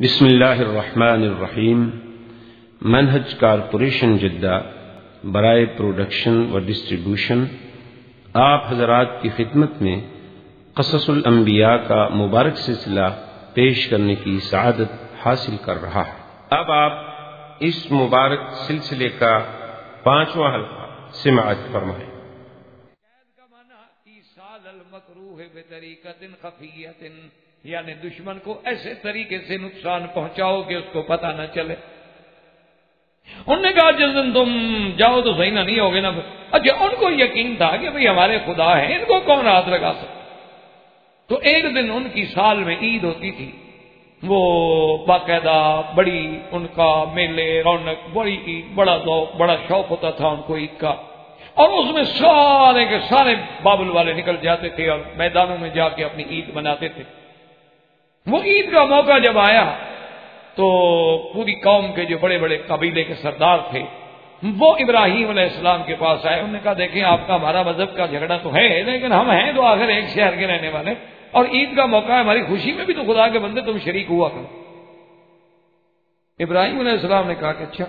بسم اللہ الرحمن الرحیم۔ منہج کارپوریشن جدہ برائے پروڈکشن و ڈسٹریبیوشن آپ حضرات کی خدمت میں قصص الانبیاء کا مبارک سلسلہ پیش کرنے کی سعادت حاصل کر رہا ہے۔ اب آپ اس مبارک سلسلے کا 5واں حلقہ سماعت فرمائیں۔ یعنی دشمن کو ایسے طریقے سے نقصان پہنچاؤ کہ اس کو پتہ نہ چلے۔ انہوں نے کہا جس دن تم جاؤ تو صحیح نہ نہیں ہوگے نا۔ اچھا، ان کو یقین تھا کہ بھئی ہمارے خدا ہیں، ان کو کون ہاتھ لگا سکتا۔ تو ایک دن ان کی سال میں عید ہوتی تھی، وہ باقاعدہ بڑی ان کا میلے رونق، بڑی عید، بڑا ذوق، بڑا شوق ہوتا تھا ان کو عید کا، اور اس میں سارے کے سارے بابل والے نکل جاتے تھے اور میدانوں میں جا کے اپنی عید مناتے تھے۔ وہ عید کا موقع جب آیا تو پوری قوم کے جو بڑے بڑے قبیلے کے سردار تھے وہ ابراہیم علیہ السلام کے پاس آئے۔ انہوں نے کہا دیکھیں آپ کا ہمارا مذہب کا جھگڑا تو ہے، لیکن ہم ہیں تو آخر ایک شہر کے رہنے والے، اور عید کا موقع ہے، ہماری خوشی میں بھی تو خدا کے بندے تم شریک ہوا کرو۔ ابراہیم علیہ السلام نے کہا کہ اچھا،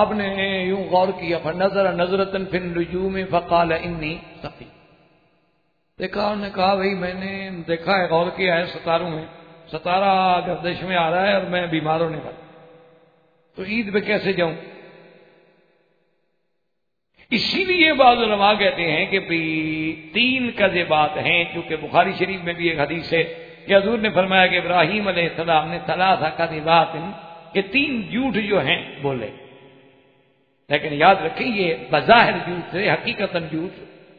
آپ نے یوں غور کیا، فنظر نظرۃ فی النجوم فقال انی سقیم۔ دیکھا، انہوں نے کہا بھئی میں نے دیکھا ہے، غور کیا ہے ستاروں میں، ستارہ گردش میں آ رہا ہے اور میں بیمار ہونے والا، تو عید پہ کیسے جاؤں؟ اسی لیے بعض علماء کہتے ہیں کہ بھی 3 کذبات ہیں، چونکہ بخاری شریف میں بھی ایک حدیث ہے کہ حضور نے فرمایا کہ ابراہیم علیہ السلام نے 3 کذبات، کہ 3 جھوٹ جو ہیں بولے، لیکن یاد رکھیں یہ بظاہر جھوٹ تھے، حقیقتاً جھوٹ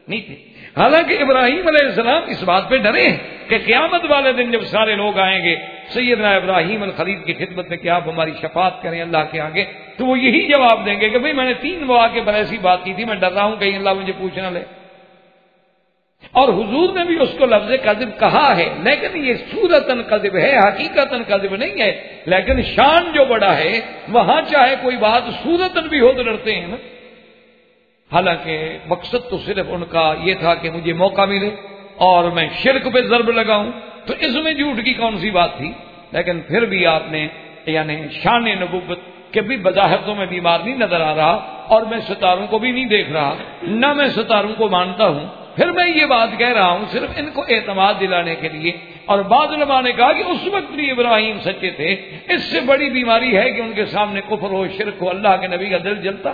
نہیں تھے۔ حالانکہ ابراہیم علیہ السلام اس بات پہ ڈرے ہیں کہ قیامت والے دن جب سارے لوگ آئیں گے سیدنا ابراہیم الخلیل کی خدمت میں کہ آپ ہماری شفاعت کریں اللہ کے آگے، تو وہ یہی جواب دیں گے کہ بھئی میں نے 3 مواقع پر ایسی بات کی تھی، میں ڈر رہا ہوں کہیں اللہ مجھے پوچھ نہ لے۔ اور حضور نے بھی اس کو لفظ کذب کہا ہے، لیکن یہ صورتاً کذب ہے، حقیقتاً کذب نہیں ہے، لیکن شان جو بڑا ہے وہاں چاہے کوئی بات صورتاً بھی ہو تو ڈرتے ہیں نا۔ حالانکہ مقصد تو صرف ان کا یہ تھا کہ مجھے موقع ملے اور میں شرک پہ ضرب لگاؤں، تو اس میں جھوٹ کی کون سی بات تھی؟ لیکن پھر بھی آپ نے یعنی شان نبوت کہ بھی بظاہر تو میں بیمار نہیں نظر آ رہا اور میں ستاروں کو بھی نہیں دیکھ رہا، نہ میں ستاروں کو مانتا ہوں، پھر میں یہ بات کہہ رہا ہوں صرف ان کو اعتماد دلانے کے لیے۔ اور بعض علماء نے کہا کہ اس وقت بھی ابراہیم سچے تھے، اس سے بڑی بیماری ہے کہ ان کے سامنے کفر ہو، شرک ہو، اللہ کے نبی کا دل جلتا۔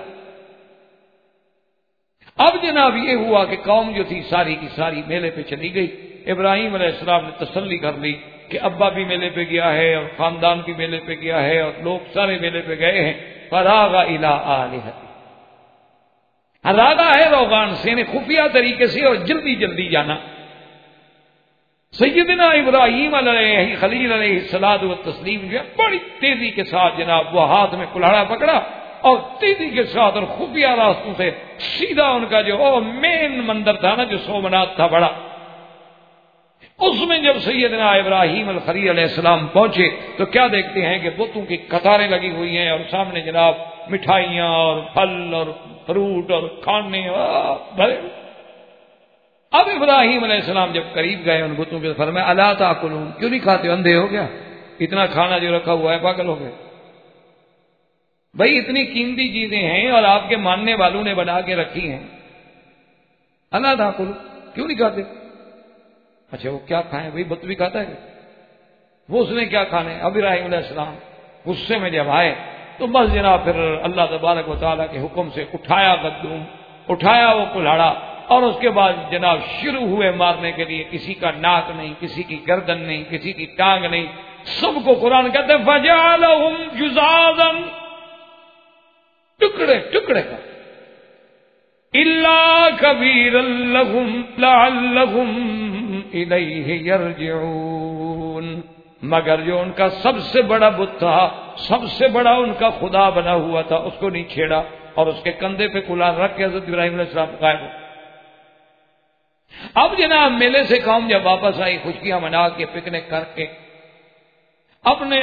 اب جناب یہ ہوا کہ قوم جو تھی ساری کی ساری میلے پہ چلی گئی۔ ابراہیم علیہ السلام نے تسلی کر لی کہ ابا بھی میلے پہ گیا ہے اور خاندان بھی میلے پہ گیا ہے اور لوگ سارے میلے پہ گئے ہیں۔ فراغ الی آلہتہ، راغا ہے روغان سے، نے خفیہ طریقے سے اور جلدی جلدی جانا۔ سیدنا ابراہیم علیہ خلیل علیہ الصلوۃ والتسلیم جو ہے بڑی تیزی کے ساتھ جناب وہ ہاتھ میں کلہاڑا پکڑا اور تیزی کے ساتھ اور خفیہ راستوں سے سیدھا ان کا جو مین مندر تھا نا، جو سومنات تھا بڑا، اس میں جب سیدنا ابراہیم الخلیل علیہ السلام پہنچے تو کیا دیکھتے ہیں کہ بتوں کی قطاریں لگی ہوئی ہیں اور سامنے جناب مٹھائیاں اور پھل اور فروٹ اور کھانے بھرے۔ اب ابراہیم علیہ السلام جب قریب گئے ان بتوں کے، فرمایا الا تاکلون، کیوں نہیں کھاتے، اندھے ہو گیا؟ اتنا کھانا جو رکھا ہوا ہے پاگل ہو گئے؟ بھائی اتنی قیمتی چیزیں ہیں اور آپ کے ماننے والوں نے بنا کے رکھی ہیں، الا تاکلون، کیوں نہیں کھاتے؟ اچھا وہ کیا کھائیں بھائی، بت بھی کھاتا ہے وہ، اس نے کیا کھانا ہے؟ اب ابراہیم علیہ السلام غصے میں جب آئے تو بس جناب پھر اللہ تبارک و تعالیٰ کے حکم سے اٹھایا گدوم، اٹھایا وہ کلہاڑا، اور اس کے بعد جناب شروع ہوئے مارنے کے لیے۔ کسی کا ناک نہیں، کسی کی گردن نہیں، کسی کی ٹانگ نہیں، سب کو قرآن کہتے ہیں فجعلہم جزازا، ٹکڑے ٹکڑے کر، الا کبیرا لہم لعلہم الیہ یرجعون، مگر جو ان کا سب سے بڑا بت تھا، سب سے بڑا ان کا خدا بنا ہوا تھا، اس کو نہیں چھیڑا اور اس کے کندھے پہ کلہاڑ رکھ کے حضرت ابراہیم علیہ السلام غائب ہو۔ اب جناب میلے سے قوم جب واپس آئی، خوشیاں منا کے پکنک کر کے اپنے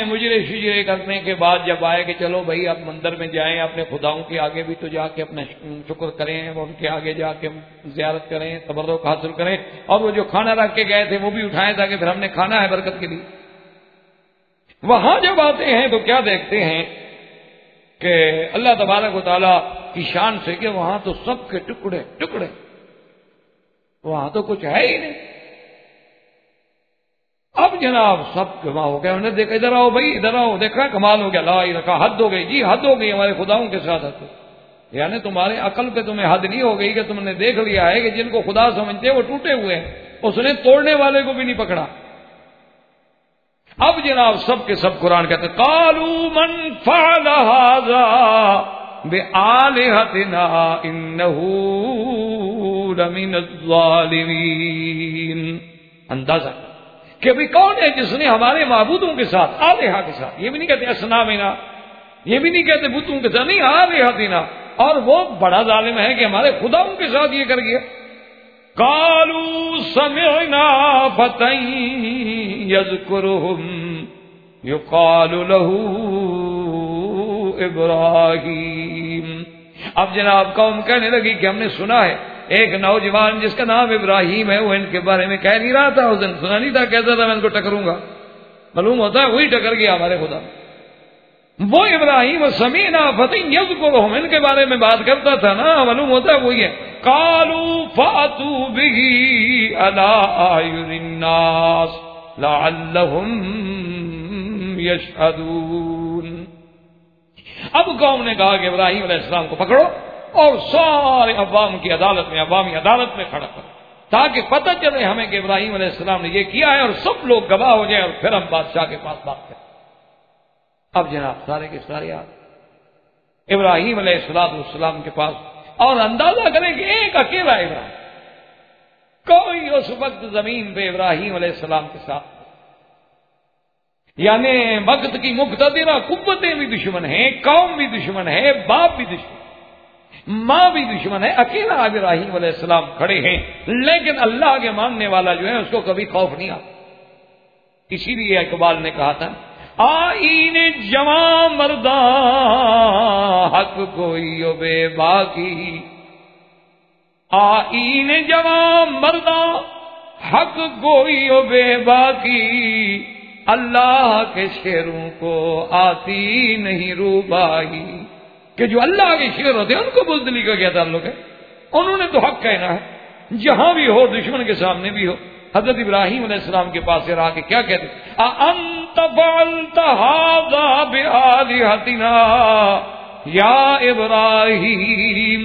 مجرے شجرے کرنے کے بعد جب آئے کہ چلو بھائی اب مندر میں جائیں، اپنے خداؤں کے آگے بھی تو جا کے اپنا شکر کریں، ان کے آگے جا کے زیارت کریں، تبرک حاصل کریں، اور وہ جو کھانا رکھ کے گئے تھے وہ بھی اٹھائیں تاکہ پھر ہم نے کھانا ہے برکت کے لیے۔ وہاں جب آتے ہیں تو کیا دیکھتے ہیں کہ اللہ تبارک و تعالیٰ کی شان سے کہ وہاں تو سب کے ٹکڑے ٹکڑے، وہاں تو کچھ ہے ہی نہیں۔ اب جناب سب جمع ہو گیا، انہوں نے دیکھا ادھر آؤ بھائی ادھر آؤ، دیکھا کمال ہو گیا، لا الہ، حد ہو گئی جی، حد ہو گئی ہمارے خداؤں کے ساتھ حد، یعنی تمہارے عقل پہ تمہیں حد نہیں ہو گئی کہ تم نے دیکھ لیا ہے کہ جن کو خدا سمجھتے وہ ٹوٹے ہوئے ہیں، اس نے توڑنے والے کو بھی نہیں پکڑا۔ اب جناب سب کے سب قرآن کہتے ہیں قالوا من فعل هذا بآلہتنا انہ لمن الظالمین، اندازہ کہ بھی کون ہے جس نے ہمارے معبودوں کے ساتھ، آلہہ کے ساتھ، یہ بھی نہیں کہتے اصنامنا، یہ بھی نہیں کہتے بتوں کے ساتھ، نہیں آلہتنا، اور وہ بڑا ظالم ہے کہ ہمارے خداؤں کے ساتھ یہ کر گیا۔ قالوا سمعنا فتى يذكرهم يقال له ابراہیم۔ اب جناب قوم کہنے لگی کہ ہم نے سنا ہے ایک نوجوان جس کا نام ابراہیم ہے، وہ ان کے بارے میں کہہ نہیں رہا تھا، اس دن سنا نہیں تھا، کہتا تھا میں ان کو ٹکروں گا، معلوم ہوتا ہے وہی ٹکر گیا ہمارے خدا، وہ ابراہیم سمینا فتى یذکرہم، ان کے بارے میں بات کرتا تھا نا، معلوم ہوتا ہے وہی ہے۔ قالوا فاتوا به علی اعین الناس لعلهم یشهدون۔ اب قوم نے کہا کہ ابراہیم علیہ السلام کو پکڑو اور سارے عوام کی عدالت میں، عوامی عدالت میں کھڑا کرو، تاکہ پتہ چلے ہمیں کہ ابراہیم علیہ السلام نے یہ کیا ہے، اور سب لوگ گواہ ہو جائیں، اور پھر ہم بادشاہ کے پاس بات کریں۔ اب جناب سارے کے سارے آ ابراہیم علیہ السلام کے پاس، اور اندازہ کریں کہ ایک اکیلا ابراہیم، کوئی اس وقت زمین پہ ابراہیم علیہ السلام کے ساتھ، یعنی وقت کی مقتدرہ قوتیں بھی دشمن ہیں، قوم بھی دشمن ہے، باپ بھی دشمن، ماں بھی دشمن ہے، اکیلا ابراہیم علیہ السلام کھڑے ہیں، لیکن اللہ کے ماننے والا جو ہے اس کو کبھی خوف نہیں آتا۔ اسی لیے اقبال نے کہا تھا آئین جواں مرداں حق کوئی و بے باکی، آئین جواں مرداں حق کوئی و بے باکی، اللہ کے شیروں کو آتی نہیں روبائی، کہ جو اللہ کے شیر ہوتے ہیں ان کو بزدلی کا کیا تعلق ہے، انہوں نے تو حق کہنا ہے، جہاں بھی ہو، دشمن کے سامنے بھی ہو۔ حضرت ابراہیم علیہ السلام کے پاس رہا کے کیا کہتے انت فعلت هذا بآلہتنا یا ابراہیم،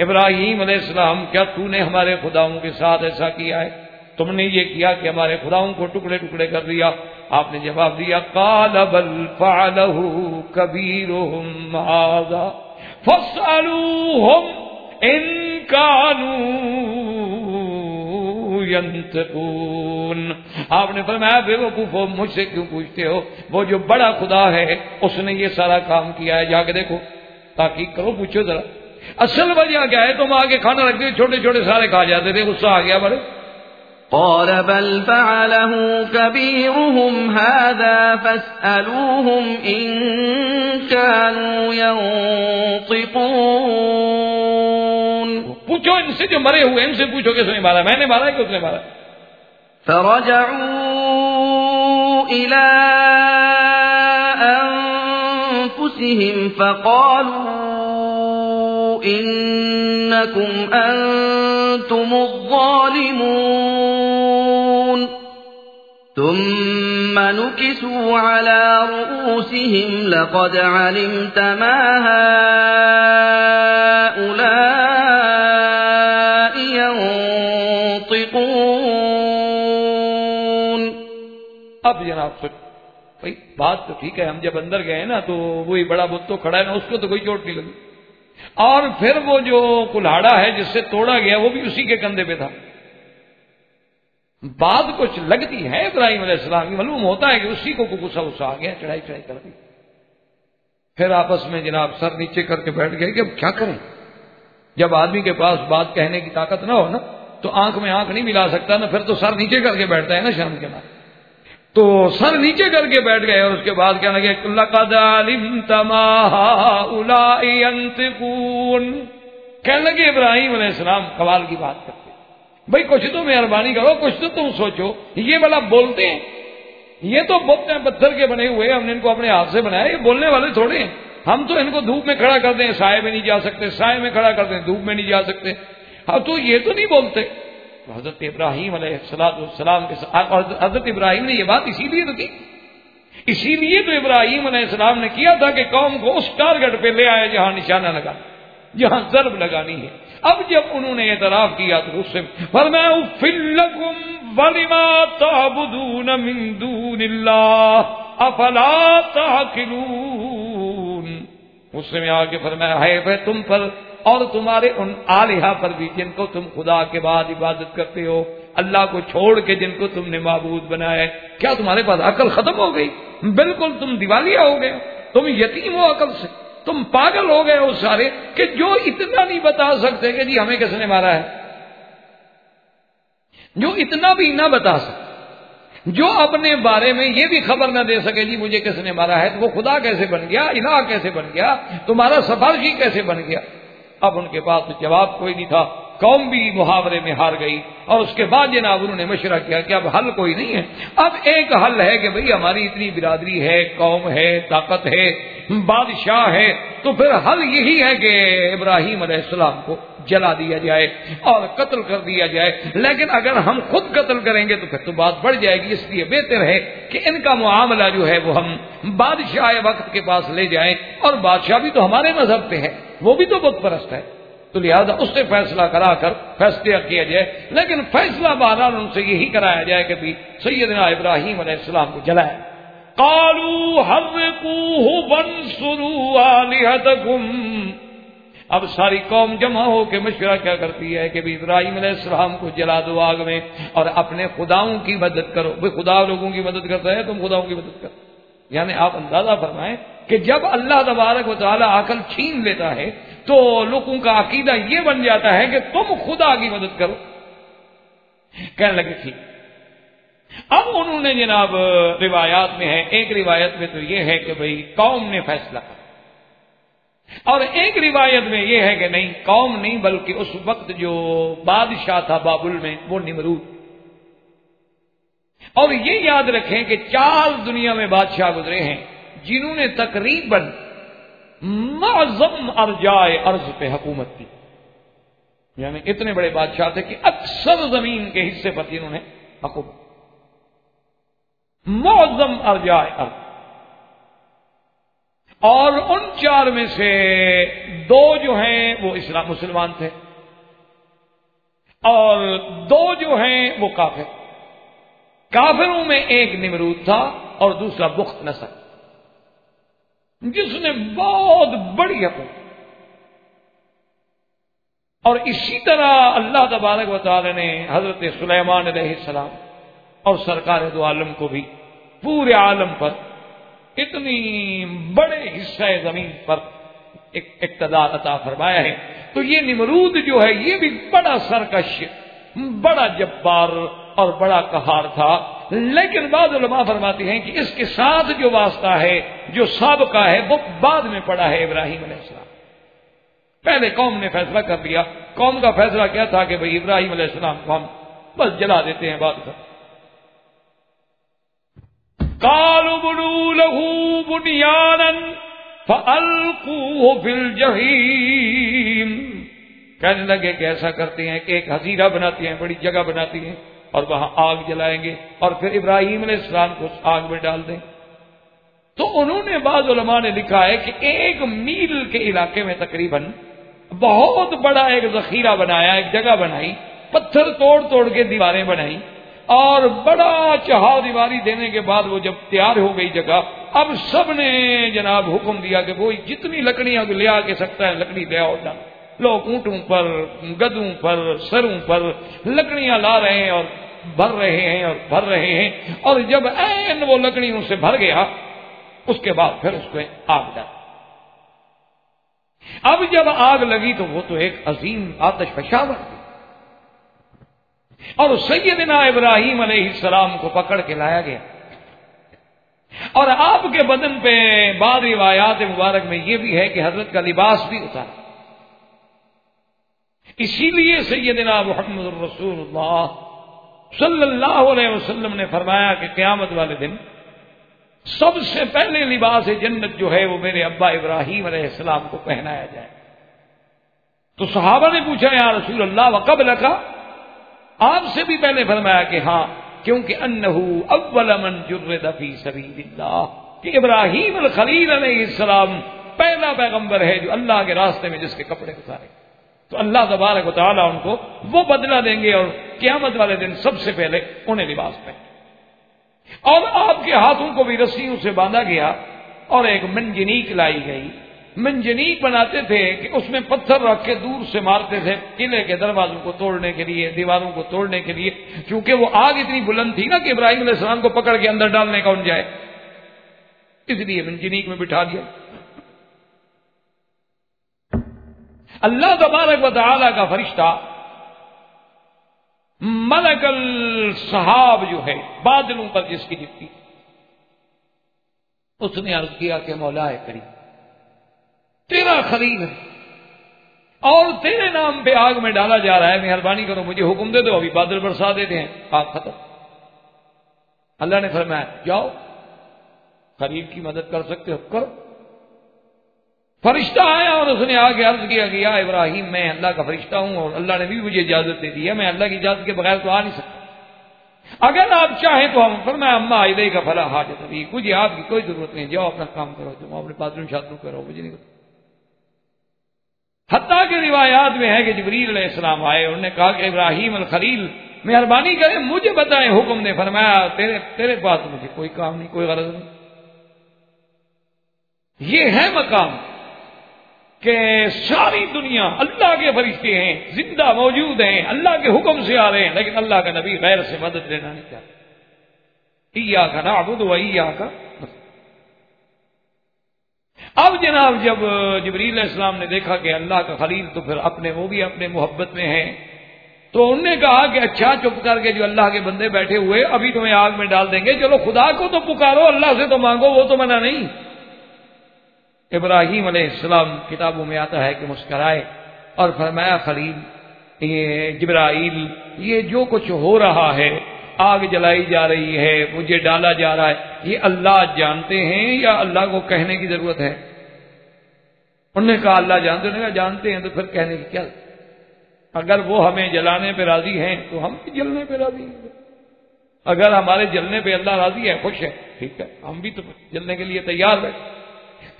ابراہیم علیہ السلام کیا تو نے ہمارے خداؤں کے ساتھ ایسا کیا ہے، تم نے یہ کیا کہ ہمارے خداؤں کو ٹکڑے ٹکڑے کر دیا؟ آپ نے جواب دیا قال بل فعلہ کبیرہم ھذا فاسألوہم ان کانوا ینطقون۔ آپ نے فرمایا بے وقوفو مجھ سے کیوں پوچھتے ہو، وہ جو بڑا خدا ہے اس نے یہ سارا کام کیا ہے، جا کے دیکھو، تحقیق کرو، پوچھو ذرا اصل وجہ کیا ہے۔ تم آگے کھانا رکھتے چھوٹے چھوٹے سارے کھا جاتے تھے، غصہ آ گیا بڑے۔ قال بل فعله كبيرهم هذا فاسألوهم إن كانوا ينطقون۔ پوچھو ان سے جو مرے ہوئے، ان سے پوچھو کس نے مارا، میں نے مارا ہے کہ اس نے مارا؟ فرجعوا إلى أنفسهم فقالوا إنكم أنتم الظالمون، ثم نكسوا على رؤوسهم لقد علمت ما هؤلاء ينطقون۔ اب جناب سوچ بھائی بات تو ٹھیک ہے، ہم جب اندر گئے نا تو وہی بڑا بت تو کھڑا ہے نا، اس کو تو کوئی چوٹ نہیں لگی، اور پھر وہ جو کلہاڑا ہے جس سے توڑا گیا وہ بھی اسی کے کندھے پہ تھا۔ بات کچھ لگتی ہے ابراہیم علیہ السلام کی، معلوم ہوتا ہے کہ اسی کو غصہ غصہ آ گیا، چڑھائی چڑھائی کر دی۔ پھر آپس میں جناب سر نیچے کر کے بیٹھ گئے کہ اب کیا کریں، جب آدمی کے پاس بات کہنے کی طاقت نہ ہو نا تو آنکھ میں آنکھ نہیں ملا سکتا نا، پھر تو سر نیچے کر کے بیٹھتا ہے نا شام کے بعد، تو سر نیچے کر کے بیٹھ گئے، اور اس کے بعد کہنے لگے لقد علمت ما هؤلاء ينطقون، کہنے لگے ابراہیم علیہ السلام کمال کی بات کرتے، بھئی کچھ تو مہربانی کرو، کچھ تو تم سوچو، یہ والا بولتے ہیں، یہ تو بت ہیں پتھر کے بنے ہوئے، ہم نے ان کو اپنے ہاتھ سے بنایا، یہ بولنے والے تھوڑے ہیں، ہم تو ان کو دھوپ میں کھڑا کر دیں سائے میں نہیں جا سکتے، سائے میں کھڑا کر دیں دھوپ میں نہیں جا سکتے، ہاں تو یہ تو نہیں بولتے۔ حضرت ابراہیم علیہ السلام کے ساتھ، اور حضرت ابراہیم نے یہ بات اسی لیے تو کی، اسی لیے تو ابراہیم علیہ السلام نے کیا تھا کہ قوم کو اس ٹارگٹ پہ لے آئے جہاں نشانہ لگا، جہاں ضرب لگانی ہے۔ اب جب انہوں نے اعتراف کیا تو اس سے فرمایا اُفِّلْ لَكُمْ وَلِمَا تَعْبُدُونَ مِن دُونِ اللَّهِ أَفَلَا تَعْقِلُونَ، اس میں آ کے فرمایا ہے تم پر اور تمہارے ان آلہہ پر بھی جن کو تم خدا کے بعد عبادت کرتے ہو، اللہ کو چھوڑ کے جن کو تم نے معبود بنایا ہے، کیا تمہارے پاس عقل ختم ہو گئی؟ بالکل تم دیوالیہ ہو گئے، تم یتیم ہو عقل سے، تم پاگل ہو گئے ہو سارے کہ جو اتنا نہیں بتا سکتے کہ جی ہمیں کس نے مارا ہے، جو اتنا بھی نہ بتا سکتے، جو اپنے بارے میں یہ بھی خبر نہ دے سکے جی مجھے کس نے مارا ہے، تو وہ خدا کیسے بن گیا، الہ کیسے بن گیا، تمہارا سفارشی کیسے بن گیا؟ اب ان کے پاس تو جواب کوئی نہیں تھا، قوم بھی محاورے میں ہار گئی، اور اس کے بعد جناب انہوں نے مشورہ کیا کہ اب حل کوئی نہیں ہے، اب ایک حل ہے کہ بھئی ہماری اتنی برادری ہے، قوم ہے، طاقت ہے، بادشاہ ہے، تو پھر حل یہی ہے کہ ابراہیم علیہ السلام کو جلا دیا جائے اور قتل کر دیا جائے، لیکن اگر ہم خود قتل کریں گے تو پھر تو بات بڑھ جائے گی، اس لیے بہتر ہے کہ ان کا معاملہ جو ہے وہ ہم بادشاہ وقت کے پاس لے جائیں، اور بادشاہ بھی تو ہمارے مذہب پہ ہے، وہ بھی تو بت پرست ہے، تو لہذا اس سے فیصلہ کرا کر فیصلہ کیا جائے، لیکن فیصلہ بہرحال ان سے یہی کرایا جائے کہ بھی سیدنا ابراہیم علیہ السلام کو جلائے۔ قالوا حرقوه وانصروا آلهتكم، اب ساری قوم جمع ہو کے مشورہ کیا کرتی ہے کہ بھی ابراہیم علیہ السلام کو جلا دو آگ میں، اور اپنے خداؤں کی مدد کرو، بھئی خدا لوگوں کی مدد کرتا ہے، تم خداؤں کی مدد کرو۔ یعنی آپ اندازہ فرمائیں کہ جب اللہ تبارک و تعالی عقل چھین لیتا ہے تو لوگوں کا عقیدہ یہ بن جاتا ہے کہ تم خدا کی مدد کرو۔ کہنے لگے ٹھیک۔ اب انہوں نے جناب روایات میں ہے، ایک روایت میں تو یہ ہے کہ بھئی قوم نے فیصلہ کیا، اور ایک روایت میں یہ ہے کہ نہیں قوم نہیں بلکہ اس وقت جو بادشاہ تھا بابل میں وہ نمرود۔ اور یہ یاد رکھیں کہ 4 دنیا میں بادشاہ گزرے ہیں جنہوں نے تقریباً معظم ارجائے ارض پہ حکومت کی، یعنی اتنے بڑے بادشاہ تھے کہ اکثر زمین کے حصے پر انہوں نے حکومت، معظم ارجائے ارض۔ اور ان 4 میں سے 2 جو ہیں وہ مسلمان تھے، اور 2 جو ہیں وہ کافر۔ کافروں میں ایک نمرود تھا اور دوسرا بخت نصر، جس نے بہت بڑی حکومت۔ اور اسی طرح اللہ تبارک و تعالی نے حضرت سلیمان علیہ السلام اور سرکار دو عالم کو بھی پورے عالم پر اتنی بڑے حصہ زمین پر اقتدار عطا فرمایا ہے۔ تو یہ نمرود جو ہے یہ بھی بڑا سرکش، بڑا جبار اور بڑا قہار تھا، لیکن بعض علماء فرماتے ہیں کہ اس کے ساتھ جو واسطہ ہے، جو سابقہ ہے، وہ بعد میں پڑا ہے ابراہیم علیہ السلام۔ پہلے قوم نے فیصلہ کر دیا، قوم کا فیصلہ کیا تھا کہ بھئی ابراہیم علیہ السلام کو ہم بس جلا دیتے ہیں بعد میں۔ قالوا بنوا له بنيانا فألقوه في الجحيم، کہنے لگے کہ ایسا کرتے ہیں کہ ایک حظیرہ بناتے ہیں، بڑی جگہ بناتی ہیں، اور وہاں آگ جلائیں گے اور پھر ابراہیم علیہ السلام کو اس آگ میں ڈال دیں۔ تو انہوں نے بعض علماء نے لکھا ہے کہ 1 میل کے علاقے میں تقریباً بہت بڑا ایک ذخیرہ بنایا، ایک جگہ بنائی، پتھر توڑ توڑ کے دیواریں بنائی، اور بڑا چہاؤ دیواری دینے کے بعد وہ جب تیار ہو گئی جگہ، اب سب نے جناب حکم دیا کہ وہ جتنی لکڑیاں لے آ کے سکتا ہے لکڑی لے آؤ۔ لوگ اونٹوں پر، گدوں پر، سروں پر لکڑیاں لا رہے ہیں اور بھر رہے ہیں، اور جب عین وہ لکڑیوں سے بھر گیا اس کے بعد پھر اس کو آگ ڈال۔ اب جب آگ لگی تو وہ تو ایک عظیم آتش فشاں بن گئی، اور سیدنا ابراہیم علیہ السلام کو پکڑ کے لایا گیا، اور آپ کے بدن پہ بعض روایات مبارک میں یہ بھی ہے کہ حضرت کا لباس بھی اتارا۔ اسی لیے سیدنا محمد الرسول اللہ صلی اللہ علیہ وسلم نے فرمایا کہ قیامت والے دن سب سے پہلے لباس جنت جو ہے وہ میرے ابا ابراہیم علیہ السلام کو پہنایا جائے. تو صحابہ نے پوچھا یا رسول اللہ وقبلک، آپ سے بھی پہلے فرمایا کہ ہاں، کیونکہ انہو اول من جرد فی سبیل اللہ، کہ ابراہیم الخلیل علیہ السلام پہلا پیغمبر ہے جو اللہ کے راستے میں جس کے کپڑے اتارے. تو اللہ تبارک و تعالیٰ ان کو وہ بدلہ دیں گے اور قیامت والے دن سب سے پہلے انہیں لباس پہنے. اور آپ کے ہاتھوں کو بھی رسیوں سے باندھا گیا اور ایک منجنیک لائی گئی. منجنیک بناتے تھے کہ اس میں پتھر رکھ کے دور سے مارتے تھے قلعے کے دروازوں کو توڑنے کے لیے، دیواروں کو توڑنے کے لیے، کیونکہ وہ آگ اتنی بلند تھی نا کہ ابراہیم علیہ السلام کو پکڑ کے اندر ڈالنے کا ان جائے، اس لیے منجنیک میں بٹھا دیا. اللہ تبارک و تعالی کا فرشتہ ملک السحاب جو ہے، بادلوں پر جس کی ڈپٹی، اس نے عرض کیا کہ مولا کریم تیرا خلیل ہے اور تیرے نام پہ آگ میں ڈالا جا رہا ہے، مہربانی کرو مجھے حکم دے دو، ابھی بادل برسا دیتے ہیں، آگ ختم. اللہ نے فرمایا جاؤ، خلیل کی مدد کر سکتے ہو کرو. فرشتہ آیا اور اس نے آ کے عرض کیا کہ یا ابراہیم میں اللہ کا فرشتہ ہوں اور اللہ نے بھی مجھے اجازت دے دی ہے، میں اللہ کی اجازت کے بغیر تو آ نہیں سکتا، اگر آپ چاہیں تو ہم. فرمایا اما الیک فلا حاجت بی، مجھے آپ کی کوئی ضرورت نہیں، جاؤ اپنا کام کرو، تم اپنے باتوں شادوں کرو، مجھے نہیں. حتیٰ کہ روایات میں ہے کہ جبریل علیہ السلام آئے، انہوں نے کہا کہ ابراہیم الخلیل مہربانی کریں مجھے بتائیں حکم نے. فرمایا تیرے پاس مجھے کوئی کام نہیں، کوئی غرض نہیں. یہ ہے مقام کہ ساری دنیا اللہ کے فرشتے ہیں، زندہ موجود ہیں، اللہ کے حکم سے آ رہے ہیں، لیکن اللہ کا نبی غیر سے مدد لینا نہیں چاہتا. ایاک نعبد و ایاک نستعین. اب جناب جب جبریل علیہ السلام نے دیکھا کہ اللہ کا خلیل تو پھر وہ بھی اپنے محبت میں ہیں، تو انہوں نے کہا کہ اچھا چپ کر کے جو اللہ کے بندے بیٹھے ہوئے ابھی تمہیں آگ میں ڈال دیں گے، چلو خدا کو تو پکارو، اللہ سے تو مانگو، وہ تو منع نہیں. ابراہیم علیہ السلام کتابوں میں آتا ہے کہ مسکرائے اور فرمایا خلیل، یہ جبرائیل، یہ جو کچھ ہو رہا ہے، آگ جلائی جا رہی ہے، مجھے ڈالا جا رہا ہے، یہ اللہ جانتے ہیں یا اللہ کو کہنے کی ضرورت ہے؟ انہوں نے کہا اللہ جانتے ہیں. جانتے ہیں تو پھر کہنے کی کیا؟ اگر وہ ہمیں جلانے پہ راضی ہیں تو ہم بھی جلنے پہ راضی ہیں. اگر ہمارے جلنے پہ اللہ راضی ہے، خوش ہے، ٹھیک ہے، ہم بھی تو جلنے کے لیے تیار بیٹھے.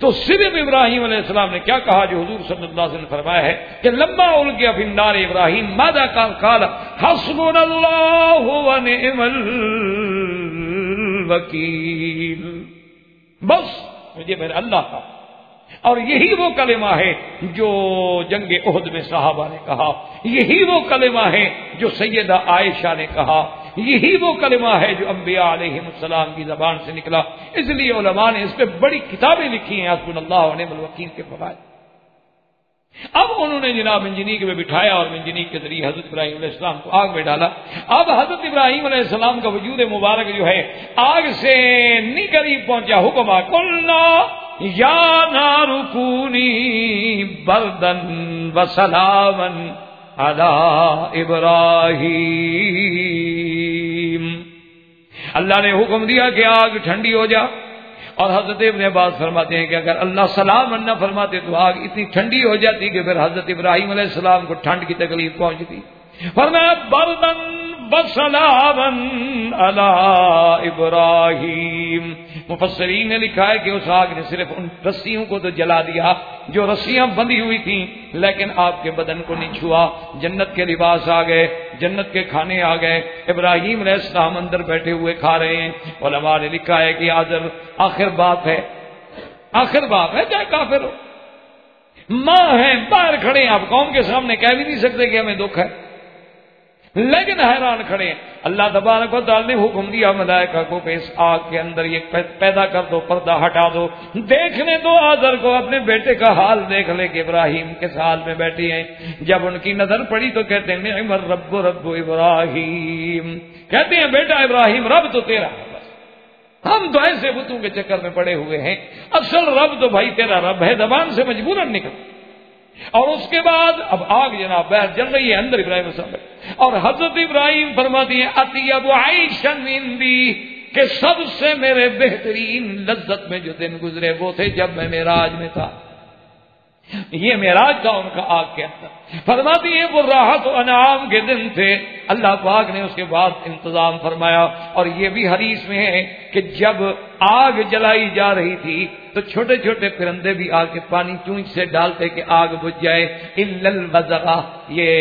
تو صرف ابراہیم علیہ السلام نے کیا کہا جو حضور صلی اللہ علیہ وسلم نے فرمایا ہے کہ لما القیا فی النار ابراہیم ماذا قال حسبنا اللہ ونعم الوکیل. بس مجھے میرا اللہ کا. اور یہی وہ کلمہ ہے جو جنگ احد میں صحابہ نے کہا، یہی وہ کلمہ ہے جو سیدہ عائشہ نے کہا، یہی وہ کلمہ ہے جو انبیاء علیہ السلام کی زبان سے نکلا. اس لیے علماء نے اس پہ بڑی کتابیں لکھی ہیں حسبنا اللہ ونعم الوکیل کے فوائد. اب انہوں نے جناب منجنیک میں بٹھایا اور منجنیک کے ذریعے حضرت ابراہیم علیہ السلام کو آگ میں ڈالا. اب حضرت ابراہیم علیہ السلام کا وجود مبارک جو ہے آگ سے نہیں قریب پہنچا. حکم قلنا یا نار کونی بردن وسلاما علی ابراہیم. اللہ نے حکم دیا کہ آگ ٹھنڈی ہو جا، اور حضرت ابن عباس فرماتے ہیں کہ اگر اللہ سلام نہ فرماتے تو آگ اتنی ٹھنڈی ہو جاتی کہ پھر حضرت ابراہیم علیہ السلام کو ٹھنڈ کی تکلیف پہنچتی. فرمایا بردن وسلاما علی ابراہیم. مفسرین نے لکھا ہے کہ اس آگ نے صرف ان رسیوں کو تو جلا دیا جو رسیاں بندھی ہوئی تھیں، لیکن آپ کے بدن کو نہیں چھوا. جنت کے لباس آ گئے، جنت کے کھانے آ گئے. ابراہیم علیہ السلام اندر بیٹھے ہوئے کھا رہے ہیں. علماء نے لکھا ہے کہ آخر بات ہے، آخر بات ہے، چاہے کافر ہو، ماں ہیں باہر کھڑے ہیں، آپ قوم کے سامنے کہہ بھی نہیں سکتے کہ ہمیں دکھ ہے، لیکن حیران کھڑے ہیں. اللہ تبارک و تعالی نے حکم دیا ملائکہ کو کہ اس آگ کے اندر یہ پیدا کر دو، پردہ ہٹا دو، دیکھنے دو آذر کو، اپنے بیٹے کا حال دیکھ لے کہ ابراہیم کس حال میں بیٹھی ہیں. جب ان کی نظر پڑی تو کہتے ہیں نعم الرب رب ابراہیم. کہتے ہیں بیٹا ابراہیم رب تو تیرا ہے، بس ہم تو ایسے بتوں کے چکر میں پڑے ہوئے ہیں، اصل رب تو بھائی تیرا رب ہے، زبان سے مجبوراً نکل. اور اس کے بعد اب آگ جناب باہر جل رہی ہے، اندر ابراہیم السلام. اور حضرت ابراہیم فرماتی ہیں اطیب عیشن عندی کہ سب سے میرے بہترین لذت میں جو دن گزرے وہ تھے جب میں معراج میں تھا. یہ معراج تھا ان کا آگ کے اندر. فرماتی ہے وہ راحت و انعام کے دن تھے. اللہ پاک نے اس کے بعد انتظام فرمایا. اور یہ بھی حدیث میں ہے کہ جب آگ جلائی جا رہی تھی تو چھوٹے چھوٹے پرندے بھی آ کے پانی چونچ سے ڈالتے کہ آگ بجھ جائے. الا البزغہ، یہ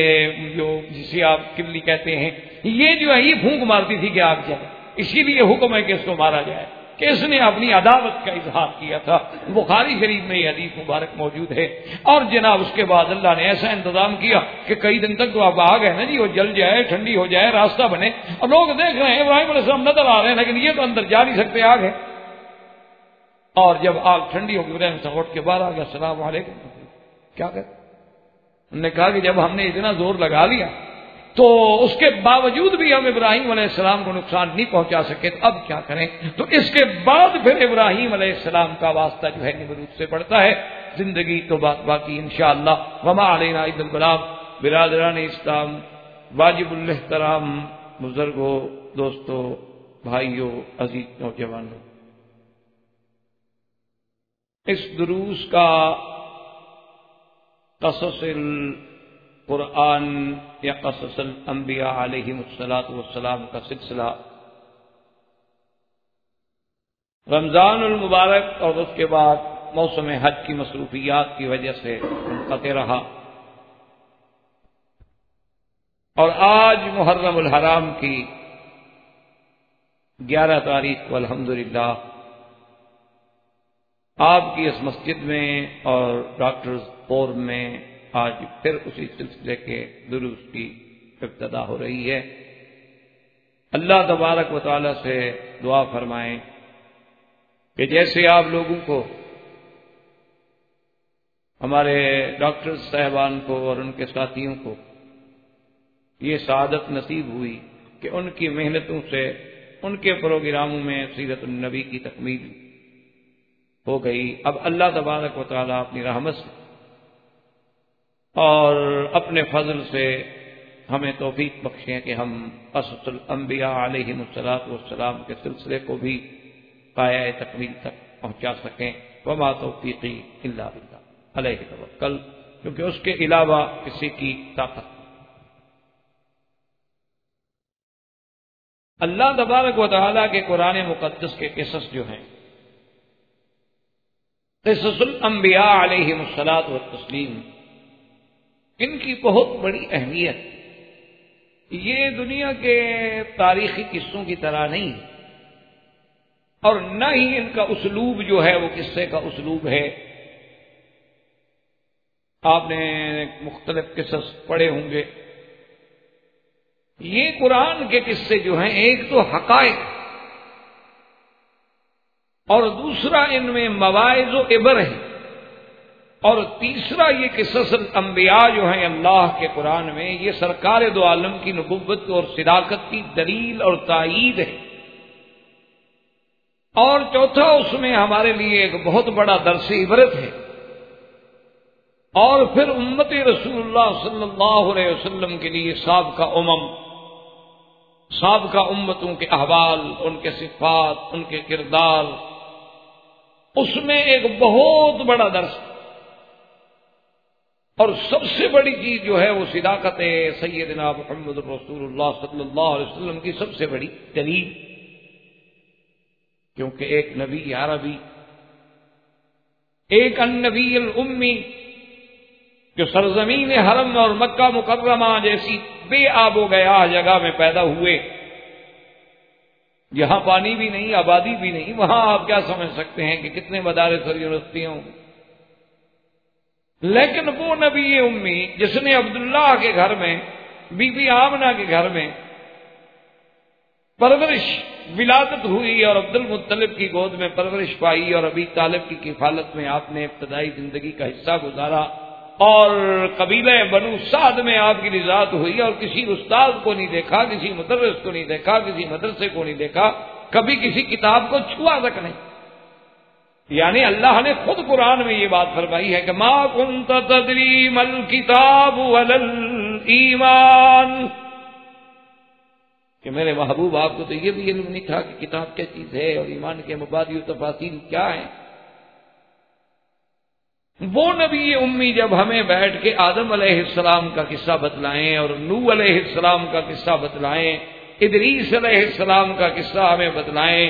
جو جسے آپ کلی کہتے ہیں، یہ جو ہے یہ پھونک مارتی تھی کہ آگ جلے. اسی لیے حکم ہے کہ اس کو مارا جائے کہ اس نے اپنی عداوت کا اظہار کیا تھا. بخاری شریف میں یہ حدیث مبارک موجود ہے. اور جناب اس کے بعد اللہ نے ایسا انتظام کیا کہ کئی دن تک تو اب آگ ہے نا جی، وہ جل جائے، ٹھنڈی ہو جائے، راستہ بنے. اور لوگ دیکھ رہے ہیں ابراہیم علیہ السلام نظر آ رہے ہیں لیکن یہ تو اندر جا نہیں سکتے، آگ ہے. اور جب آگ ٹھنڈی ہو گئی ابراہیم سے اٹھ کے باہر آ گیا، السلام علیکم. کیا کہتے انہوں نے کہا کہ جب ہم نے اتنا زور لگا لیا تو اس کے باوجود بھی ہم ابراہیم علیہ السلام کو نقصان نہیں پہنچا سکے، تو اب کیا کریں؟ تو اس کے بعد پھر ابراہیم علیہ السلام کا واسطہ جو ہے نمرود سے پڑتا ہے. زندگی تو بات باقی انشاءاللہ. وما علینا الا البلاغ. برادران اسلام، واجب الاحترام بزرگوں، دوستوں، بھائیوں، عزیز نوجوانوں، اس دروس کا قصص قرآن یا قصص الانبیاء علیہم الصلاۃ والسلام کا سلسلہ رمضان المبارک اور اس کے بعد موسم حج کی مصروفیات کی وجہ سے منقطع رہا. اور آج محرم الحرام کی 11 تاریخ کو الحمدللہ آپ کی اس مسجد میں اور ڈاکٹرز فورم میں آج پھر اسی سلسلے کے دروس کی ابتدا ہو رہی ہے. اللہ تبارک و تعالی سے دعا فرمائیں کہ جیسے آپ لوگوں کو، ہمارے ڈاکٹر صاحبان کو اور ان کے ساتھیوں کو یہ سعادت نصیب ہوئی کہ ان کی محنتوں سے ان کے پروگراموں میں سیرت النبی کی تکمیل ہو گئی. اب اللہ تبارک و تعالی اپنی رحمت سے اور اپنے فضل سے ہمیں توفیق بخشیں کہ ہم قصص الانبیاء علیہم الصلاۃ والسلام کے سلسلے کو بھی پایۂ تکمیل تک پہنچا سکیں. وما توفیقی الا باللہ علیہ توکل، کیونکہ اس کے علاوہ کسی کی طاقت. اللہ تبارک و تعالیٰ کے قرآن مقدس کے قصص جو ہیں، قصص الانبیاء علیہم الصلاۃ والتسلیم، ان کی بہت بڑی اہمیت. یہ دنیا کے تاریخی قصوں کی طرح نہیں، اور نہ ہی ان کا اسلوب جو ہے وہ قصے کا اسلوب ہے. آپ نے مختلف قصص پڑھے ہوں گے. یہ قرآن کے قصے جو ہیں، ایک تو حقائق اور دوسرا ان میں مواعظ و عبر ہے، اور تیسرا یہ قصص الانبیاء جو ہیں اللہ کے قرآن میں، یہ سرکار دو عالم کی نبوت اور صداقت کی دلیل اور تائید ہے. اور چوتھا اس میں ہمارے لیے ایک بہت بڑا درس عبرت ہے. اور پھر امت رسول اللہ صلی اللہ علیہ وسلم کے لیے سابقہ امتوں کے احوال، ان کے صفات، ان کے کردار، اس میں ایک بہت بڑا درس. اور سب سے بڑی چیز جو ہے وہ صداقت سیدنا محمد رسول اللہ صلی اللہ علیہ وسلم کی سب سے بڑی دلیل. کیونکہ ایک نبی عربی، ایک النبی الامی جو سرزمین حرم اور مکہ مکرمہ جیسی بے آب و گیا جگہ میں پیدا ہوئے، جہاں پانی بھی نہیں، آبادی بھی نہیں، وہاں آپ کیا سمجھ سکتے ہیں کہ کتنے مدارس اور یونیورسٹیاں ہوں. لیکن وہ نبی امی جس نے عبداللہ کے گھر میں، بی بی آمنہ کے گھر میں پرورش ولادت ہوئی اور عبد المطلب کی گود میں پرورش پائی، اور ابی طالب کی کفالت میں آپ نے ابتدائی زندگی کا حصہ گزارا، اور قبیلہ بنو سعد میں آپ کی نجات ہوئی، اور کسی استاد کو نہیں دیکھا، کسی مدرس کو نہیں دیکھا، کسی مدرسے کو نہیں دیکھا، کبھی کسی کتاب کو چھوا تک نہیں. یعنی اللہ نے خود قرآن میں یہ بات فرمائی ہے کہ ما کنت تدری مل کتاب ولا الایمان، کہ میرے محبوب آپ کو تو یہ بھی علم نہیں تھا کہ کتاب کیا چیز ہے اور ایمان کے مبادی و تفاصیل کیا ہیں۔ وہ نبی امی جب ہمیں بیٹھ کے آدم علیہ السلام کا قصہ بتلائیں اور نوح علیہ السلام کا قصہ بتلائیں، ادریس علیہ السلام کا قصہ ہمیں بتلائیں،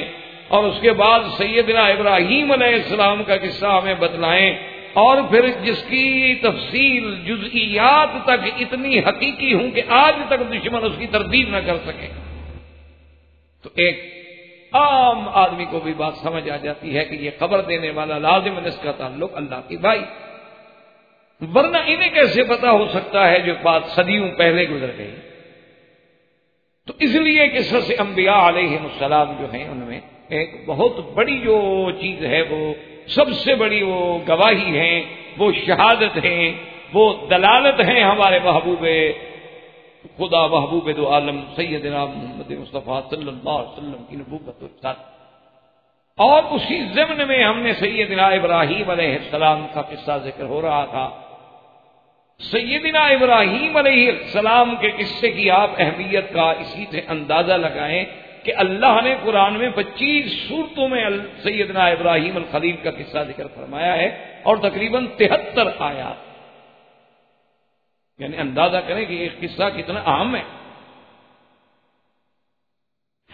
اور اس کے بعد سیدنا ابراہیم علیہ السلام کا قصہ ہمیں بتلائیں، اور پھر جس کی تفصیل جزئیات تک اتنی حقیقی ہوں کہ آج تک دشمن اس کی تردید نہ کر سکے، تو ایک عام آدمی کو بھی بات سمجھ آ جاتی ہے کہ یہ خبر دینے والا لازم اس کا تعلق اللہ کی بھائی، ورنہ انہیں کیسے پتا ہو سکتا ہے جو بات صدیوں پہلے گزر گئی۔ تو اس لیے قصص انبیاء علیہ السلام جو ہیں ان میں ایک بہت بڑی جو چیز ہے، وہ سب سے بڑی وہ گواہی ہے، وہ شہادت ہے، وہ دلالت ہے ہمارے محبوب خدا محبوب دو عالم سیدنا محمد مصطفیٰ صلی اللہ علیہ وسلم کی نبوت اور رسالت۔ اور اسی ضمن میں ہم نے سیدنا ابراہیم علیہ السلام کا قصہ ذکر ہو رہا تھا۔ سیدنا ابراہیم علیہ السلام کے قصے کی آپ اہمیت کا اسی سے اندازہ لگائیں کہ اللہ نے قرآن میں 25 سورتوں میں سیدنا ابراہیم الخلیل کا قصہ ذکر فرمایا ہے، اور تقریباً 73 آیات، یعنی اندازہ کریں کہ یہ قصہ کتنا اہم ہے۔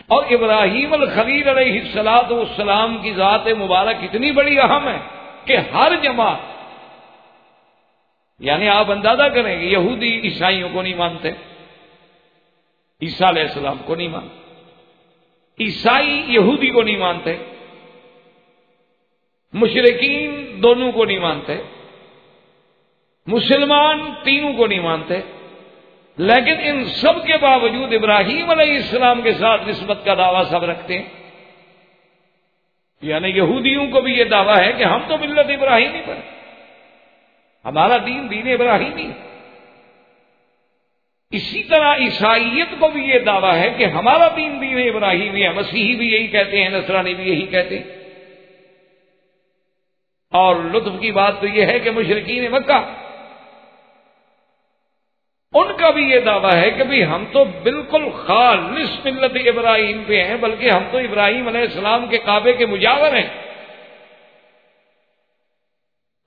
اور ابراہیم الخلیل علیہ السلام کی ذات مبارک اتنی بڑی اہم ہے کہ ہر جماعت، یعنی آپ اندازہ کریں کہ یہودی عیسائیوں کو نہیں مانتے، عیسیٰ علیہ السلام کو نہیں مانتے، عیسائی یہودی کو نہیں مانتے، مشرکین دونوں کو نہیں مانتے، مسلمان تینوں کو نہیں مانتے، لیکن ان سب کے باوجود ابراہیم علیہ السلام کے ساتھ نسبت کا دعویٰ سب رکھتے ہیں۔ یعنی یہودیوں کو بھی یہ دعویٰ ہے کہ ہم تو ملت ابراہیمی پر، ہمارا دین دین ابراہیمی ہے۔ اسی طرح عیسائیت کو بھی یہ دعویٰ ہے کہ ہمارا دین دین ابراہیمی ہے، مسیحی بھی یہی کہتے ہیں، نصرانی بھی یہی کہتے ہیں۔ اور لطف کی بات تو یہ ہے کہ مشرکین مکہ، ان کا بھی یہ دعویٰ ہے کہ بھی ہم تو بالکل خالص ملت ابراہیم پہ ہیں، بلکہ ہم تو ابراہیم علیہ السلام کے کعبے کے مجاور ہیں۔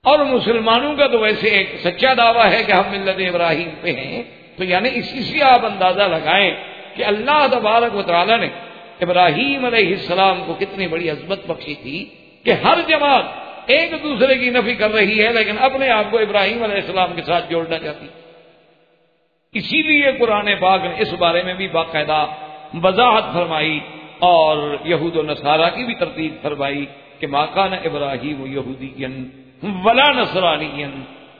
اور مسلمانوں کا تو ویسے ایک سچا دعویٰ ہے کہ ہم ملت ابراہیم پہ ہیں۔ تو یعنی اسی سے آپ اندازہ لگائیں کہ اللہ تبارک و تعالی نے ابراہیم علیہ السلام کو کتنی بڑی عظمت بخشی تھی کہ ہر جماعت ایک دوسرے کی نفی کر رہی ہے لیکن اپنے آپ کو ابراہیم علیہ السلام کے ساتھ جوڑنا چاہتی۔ اسی لیے قرآن پاک نے اس بارے میں بھی باقاعدہ وضاحت فرمائی اور یہود و نصارہ کی بھی ترتیب فرمائی کہ ما کان ابراہیم یہودیا ولا نصرانیا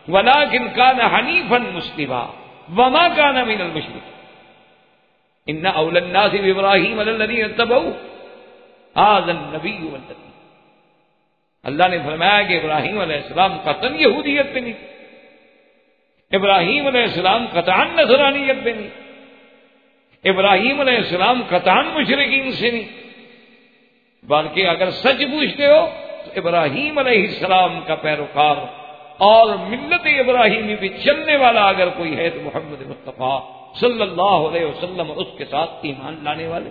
ولکن کان حنیفا مسلما وما کان من المشرکین ان اولی الناس بابراہیم الذین اتبعوہ ھذا النبی والذین۔ اللہ نے فرمایا کہ ابراہیم علیہ السلام قطعاً یہودیت پہ نہیں، ابراہیم علیہ السلام قطعاً نصرانیت پہ نہیں، ابراہیم علیہ السلام قطعاً مشرکین سے نہیں، بلکہ اگر سچ پوچھتے ہو تو ابراہیم علیہ السلام کا پیروکار اور ملت ابراہیمی پہ چلنے والا اگر کوئی ہے تو محمد مصطفیٰ صلی اللہ علیہ وسلم اس کے ساتھ ایمان لانے والے۔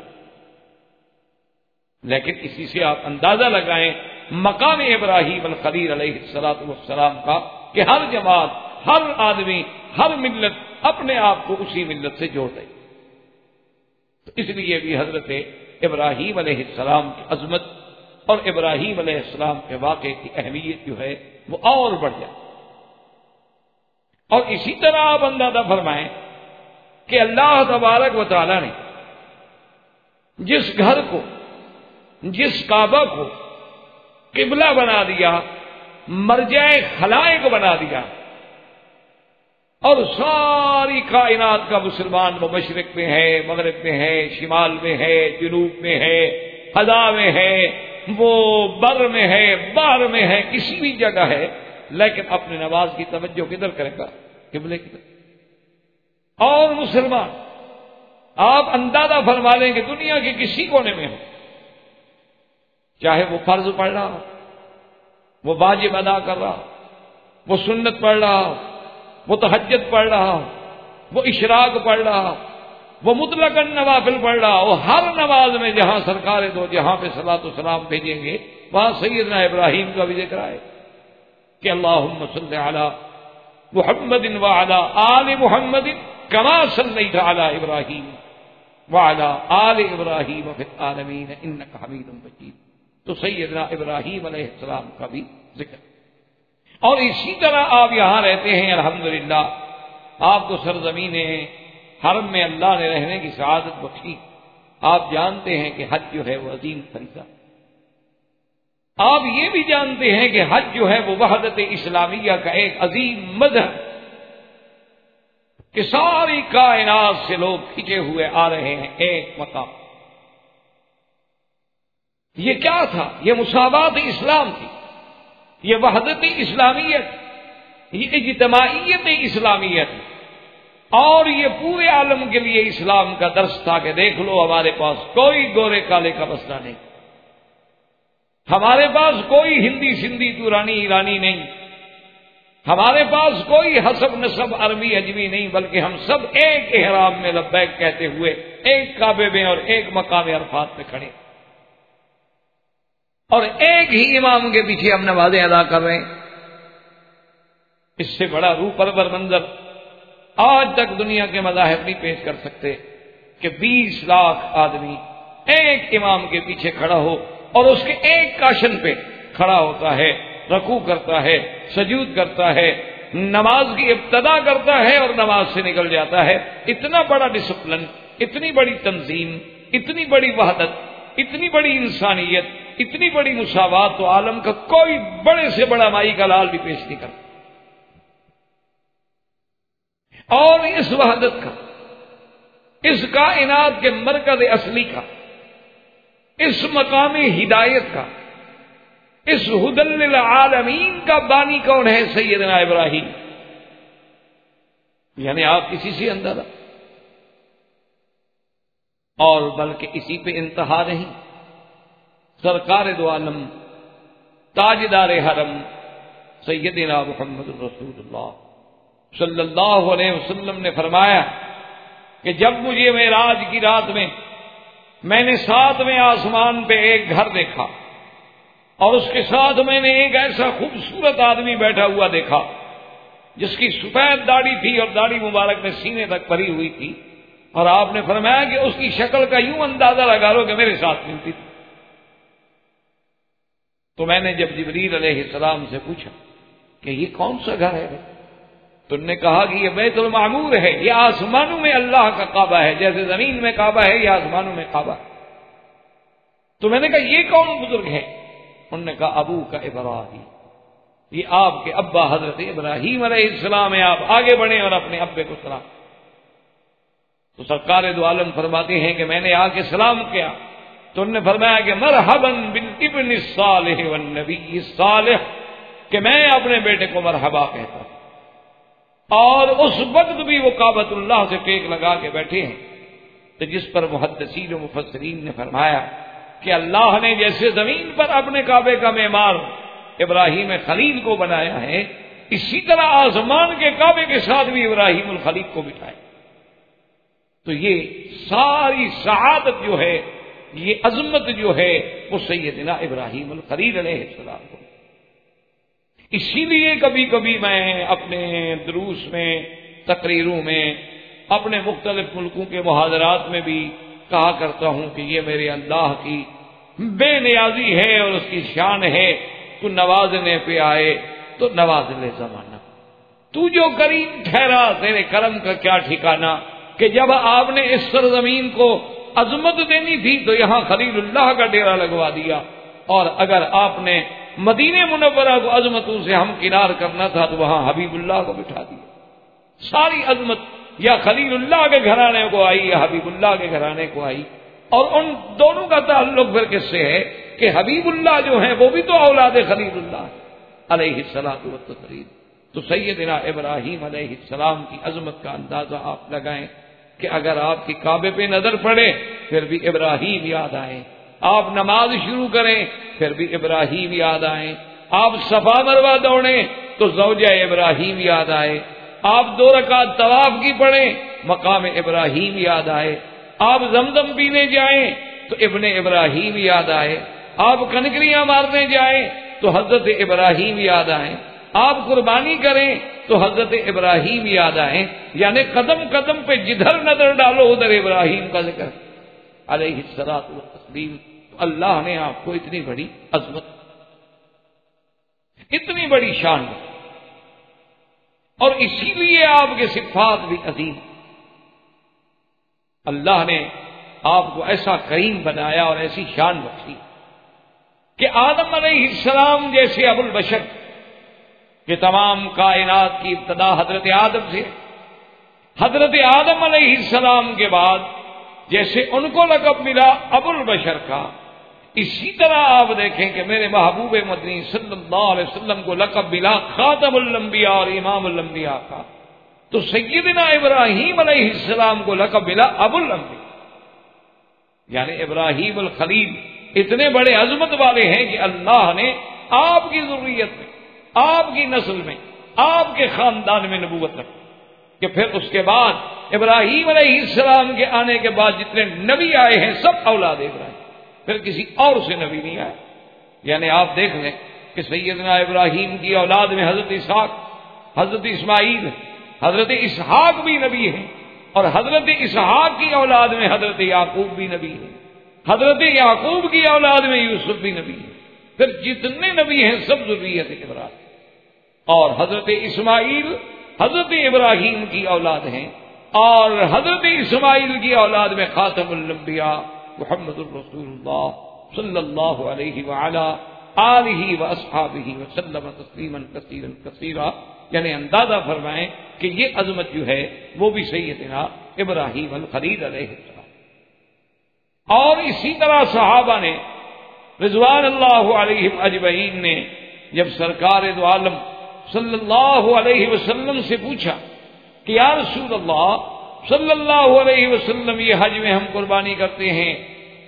لیکن اسی سے آپ اندازہ لگائیں مقام ابراہیم الخلیل علیہ السلام کا کہ ہر جماعت، ہر آدمی، ہر ملت اپنے آپ کو اسی ملت سے جوڑ رہی۔ تو اس لیے بھی حضرت ابراہیم علیہ السلام کی عظمت اور ابراہیم علیہ السلام کے واقعے کی اہمیت جو ہے وہ اور بڑھ جائے۔ اور اسی طرح آپ اندازہ فرمائیں کہ اللہ تبارک و تعالی نے جس گھر کو، جس کعبہ کو قبلہ بنا دیا، مرجع خلائق بنا دیا، اور ساری کائنات کا مسلمان وہ مشرق میں ہے، مغرب میں ہے، شمال میں ہے، جنوب میں ہے، فضا میں ہے، وہ بر میں ہے، بحر میں ہے، کسی بھی جگہ ہے، لیکن اپنے نماز کی توجہ کدھر کرے گا؟ قبلے کی طرف۔ اور مسلمان آپ اندازہ فرما لیں کہ دنیا کے کسی کونے میں ہو، چاہے وہ فرض پڑھ رہا ہو، وہ واجب ادا کر رہا ہو، وہ سنت پڑھ رہا ہو، وہ تہجد پڑھ رہا ہو، وہ اشراق پڑھ رہا ہو، وہ مطلق نوافل پڑھ رہا ہو، ہر نماز میں جہاں سرکار دو جہاں پہ صلاۃ و سلام بھیجیں گے وہاں سیدنا ابراہیم کا بھی ذکر آئے کہ اللہم صلی علی محمد وعلی آل محمد کما صلیت علی ابراہیم وعلی آل ابراہیم فی العالمین انک حمید مجید. تو سیدنا ابراہیم علیہ السلام کا بھی ذکر. اور اسی طرح آپ یہاں رہتے ہیں الحمدللہ، آپ کو سرزمین حرم میں اللہ نے رہنے کی سعادت بخشی. آپ جانتے ہیں کہ حج جو ہے وہ عظیم فریضہ. آپ یہ بھی جانتے ہیں کہ حج جو ہے وہ وحدت اسلامیہ کا ایک عظیم مظہر، کہ ساری کائنات سے لوگ کھنچے ہوئے آ رہے ہیں ایک مقام. یہ کیا تھا؟ یہ مساوات اسلام تھی، یہ وحدت اسلامیت، یہ اجتماعیت اسلامیت، اور یہ پورے عالم کے لیے اسلام کا درس تھا کہ دیکھ لو ہمارے پاس کوئی گورے کالے کا مسئلہ نہیں، ہمارے پاس کوئی ہندی سندھی تورانی ایرانی نہیں، ہمارے پاس کوئی حسب نسب عربی اجمی نہیں، بلکہ ہم سب ایک احرام میں لبیک کہتے ہوئے ایک کعبے میں اور ایک مقام عرفات پہ کھڑے، اور ایک ہی امام کے پیچھے ہم نمازیں ادا کر رہے ہیں. اس سے بڑا روح پرور منظر آج تک دنیا کے مذاہب نہیں پیش کر سکتے کہ 20 لاکھ آدمی ایک امام کے پیچھے کھڑا ہو اور اس کے ایک کاشن پہ کھڑا ہوتا ہے، رکوع کرتا ہے، سجود کرتا ہے، نماز کی ابتدا کرتا ہے اور نماز سے نکل جاتا ہے. اتنا بڑا ڈسپلن، اتنی بڑی تنظیم، اتنی بڑی وحدت، اتنی بڑی انسانیت، اتنی بڑی مساوات تو عالم کا کوئی بڑے سے بڑا مائی کا لال بھی پیش نہیں کرتا. اور اس وحدت کا، اس کائنات کے مرکز اصلی کا، اس مقام ہدایت کا، اس ہدی للعالمین کا بانی کون ہے؟ سیدنا ابراہیم. یعنی آپ کسی سے اندازہ، اور بلکہ اسی پہ انتہا نہیں، سرکار دو عالم تاجدار حرم سیدنا محمد رسول اللہ صلی اللہ علیہ وسلم نے فرمایا کہ جب مجھے معراج کی رات میں نے 7ویں آسمان پہ ایک گھر دیکھا، اور اس کے ساتھ میں نے ایک ایسا خوبصورت آدمی بیٹھا ہوا دیکھا جس کی سفید داڑھی تھی اور داڑھی مبارک میں سینے تک بھری ہوئی تھی، اور آپ نے فرمایا کہ اس کی شکل کا یوں اندازہ لگا لو کہ میرے ساتھ ملتی تھی. تو میں نے جب جبریل علیہ السلام سے پوچھا کہ یہ کون سا گھر ہے، تو انہوں نے کہا کہ یہ بیت المعمور ہے، یہ آسمانوں میں اللہ کا کعبہ ہے، جیسے زمین میں کعبہ ہے یہ آسمانوں میں کعبہ ہے. تو میں نے کہا یہ کون بزرگ ہے؟ انہوں نے کہا ابو کا ابراہیم، یہ آپ کے ابا حضرت ابراہیم علیہ السلام ہے. آپ آگے بڑھیں اور اپنے ابے کو سلام. تو سرکار دو عالم فرماتے ہیں کہ میں نے آ کے سلام کیا تو انہوں نے فرمایا کہ مرحباً بالابن الصالح والنبی الصالح، کہ میں اپنے بیٹے کو مرحبا کہتا ہوں. اور اس وقت بھی وہ کعبۃ اللہ سے ٹیک لگا کے بیٹھے ہیں. تو جس پر محدثین و مفسرین نے فرمایا کہ اللہ نے جیسے زمین پر اپنے کعبے کا معمار ابراہیم خلیل کو بنایا ہے، اسی طرح آسمان کے کعبے کے ساتھ بھی ابراہیم الخلیل کو بٹھایا. تو یہ ساری سعادت جو ہے، یہ عظمت جو ہے، وہ سیدنا ابراہیم الخلیل علیہ السلام کو. اسی لیے کبھی کبھی میں اپنے دروس میں، تقریروں میں، اپنے مختلف ملکوں کے محاضرات میں بھی کہا کرتا ہوں کہ یہ میرے اللہ کی بے نیازی ہے اور اس کی شان ہے. تو نوازنے پہ آئے تو نواز لے زمانہ، تو جو کریم ٹھہرا تیرے کرم کا کیا ٹھکانہ، کہ جب آپ نے اس سرزمین کو عظمت دینی تھی تو یہاں خلیل اللہ کا ڈیرا لگوا دیا، اور اگر آپ نے مدینہ منورہ کو عظمتوں سے ہم کنار کرنا تھا تو وہاں حبیب اللہ کو بٹھا دیا. ساری عظمت یا خلیل اللہ کے گھرانے کو آئی یا حبیب اللہ کے گھرانے کو آئی. اور ان دونوں کا تعلق پھر کس سے ہے کہ حبیب اللہ جو ہیں وہ بھی تو اولاد خلیل اللہ علیہ الصلوۃ والتسلیم. تو سیدنا ابراہیم علیہ السلام کی عظمت کا اندازہ آپ لگائیں کہ اگر آپ کی کعبے پہ نظر پڑے پھر بھی ابراہیم یاد آئیں، آپ نماز شروع کریں پھر بھی ابراہیم یاد آئیں، آپ صفا مروہ دوڑیں تو زوجہ ابراہیم یاد آئے، آپ 2 رکعت طواف کی پڑھیں مقام ابراہیم یاد آئے، آپ زمزم پینے جائیں تو ابن ابراہیم یاد آئے، آپ کنکریاں مارنے جائیں تو حضرت ابراہیم یاد آئیں، آپ قربانی کریں تو حضرت ابراہیم یاد آئیں، یعنی قدم قدم پہ جدھر نظر ڈالو ادھر ابراہیم کا ذکر علیہ الصلوۃ والتسلیم۔ اللہ نے آپ کو اتنی بڑی عظمت، اتنی بڑی شان دی، اور اسی لیے آپ کے صفات بھی عظیم۔ اللہ نے آپ کو ایسا کریم بنایا اور ایسی شان بخشی کہ آدم علیہ السلام جیسے ابو البشر کہ تمام کائنات کی ابتدا حضرت آدم سے، حضرت آدم علیہ السلام کے بعد جیسے ان کو لقب ملا ابو البشر کا، اسی طرح آپ دیکھیں کہ میرے محبوب مدنی صلی اللہ علیہ وسلم کو لقب ملا خاتم الانبیاء اور امام الانبیاء کا، تو سیدنا ابراہیم علیہ السلام کو لقب ملا ابو الانبیاء، یعنی ابراہیم الخلیل اتنے بڑے عظمت والے ہیں کہ اللہ نے آپ کی ذریت میں، آپ کی نسل میں، آپ کے خاندان میں نبوت رکھی، کہ پھر اس کے بعد ابراہیم علیہ السلام کے آنے کے بعد جتنے نبی آئے ہیں سب اولاد ابراہیم، پھر کسی اور سے نبی نہیں آئے۔ یعنی آپ دیکھ لیں کہ سیدنا ابراہیم کی اولاد میں حضرت اسحاق، حضرت اسماعیل، حضرت اسحاق بھی نبی ہیں، اور حضرت اسحاق کی اولاد میں حضرت یعقوب بھی نبی ہیں، حضرت یعقوب کی اولاد میں یوسف بھی نبی ہیں، پھر جتنے نبی ہیں سب ذریت ابراہیم، اور حضرت اسماعیل حضرت ابراہیم کی اولاد ہیں، اور حضرت اسماعیل کی اولاد میں خاتم الانبیاء محمد الرسول اللہ صلی اللہ علیہ وعلا آلہ واصحابہ وسلم تسلیما کثیرا کثیرا، یعنی اندازہ فرمائیں کہ یہ عظمت جو ہے وہ بھی سیدنا ابراہیم الخلیل علیہ السلام۔ اور اسی طرح صحابہ نے رضوان اللہ علیہم اجمعین نے جب سرکار دو عالم صلی اللہ علیہ وسلم سے پوچھا کہ یا رسول اللہ صلی اللہ علیہ وسلم، یہ حج میں ہم قربانی کرتے ہیں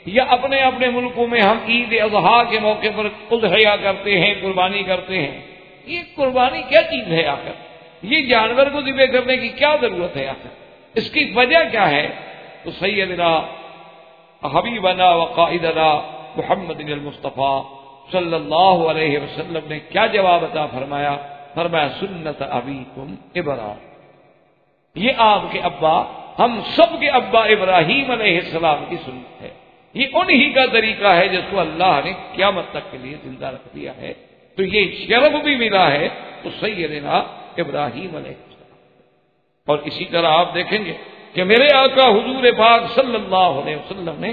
یا اپنے اپنے ملکوں میں ہم عید اضحیٰ کے موقع پر اضحیہ کرتے ہیں، قربانی کرتے ہیں، یہ قربانی کیا چیز ہے آخر؟ یہ جانور کو ذبح کرنے کی کیا ضرورت ہے آخر؟ اس کی وجہ کیا ہے؟ تو سیدنا حبیبنا وقائدنا محمد المصطفیٰ صلی اللہ علیہ وسلم نے کیا جواب عطا فرمایا؟ فرمایا سنت ابیکم ابراہیم، یہ آپ کے ابا، ہم سب کے ابا ابراہیم علیہ السلام کی سنت ہے، یہ انہی کا طریقہ ہے جس کو اللہ نے قیامت تک کے لیے زندہ رکھ دیا ہے، تو یہ شرف بھی ملا ہے تو سیدنا ابراہیم علیہ السلام۔ اور اسی طرح آپ دیکھیں گے کہ میرے آقا حضور پاک صلی اللہ علیہ وسلم نے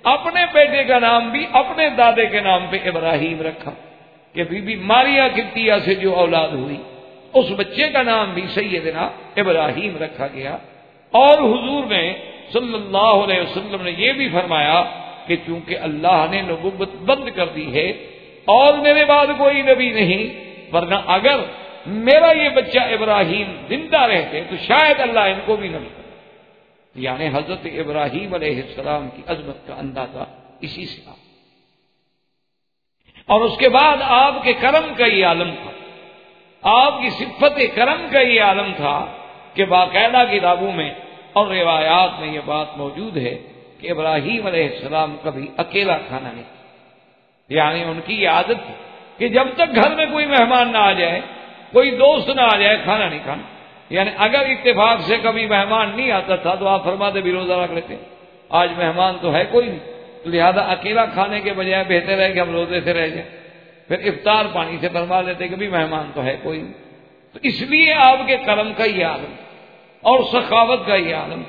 اپنے بیٹے کا نام بھی اپنے دادے کے نام پہ ابراہیم رکھا، کہ بی بی ماریا قبطیہ سے جو اولاد ہوئی اس بچے کا نام بھی سیدنا ابراہیم رکھا گیا۔ اور حضور نے صلی اللہ علیہ وسلم نے یہ بھی فرمایا کہ چونکہ اللہ نے نبوت بند کر دی ہے اور میرے بعد کوئی نبی نہیں، ورنہ اگر میرا یہ بچہ ابراہیم زندہ رہتے تو شاید اللہ ان کو بھی نبی کرے۔ یعنی حضرت ابراہیم علیہ السلام کی عظمت کا اندازہ اسی سے آ۔ اور اس کے بعد آپ کے کرم کا یہ عالم تھا، آپ کی صفت کرم کا یہ عالم تھا کہ باقاعدہ کتابوں میں اور روایات میں یہ بات موجود ہے کہ ابراہیم علیہ السلام کبھی اکیلا کھانا نہیں، یعنی ان کی یہ عادت تھی کہ جب تک گھر میں کوئی مہمان نہ آ جائے، کوئی دوست نہ آ جائے، کھانا نہیں کھانا۔ یعنی اگر اتفاق سے کبھی مہمان نہیں آتا تھا تو آپ فرماتے بھی روزہ رکھ لیتے، آج مہمان تو ہے کوئی نہیں، لہذا اکیلا کھانے کے بجائے بہتر ہے کہ ہم روزے سے رہ جائیں، پھر افطار پانی سے فرما لیتے کہ بھی مہمان تو ہے کوئی نہیں۔ تو اس لیے آپ کے کرم کا یہ عالم اور سخاوت کا یہ عالم۔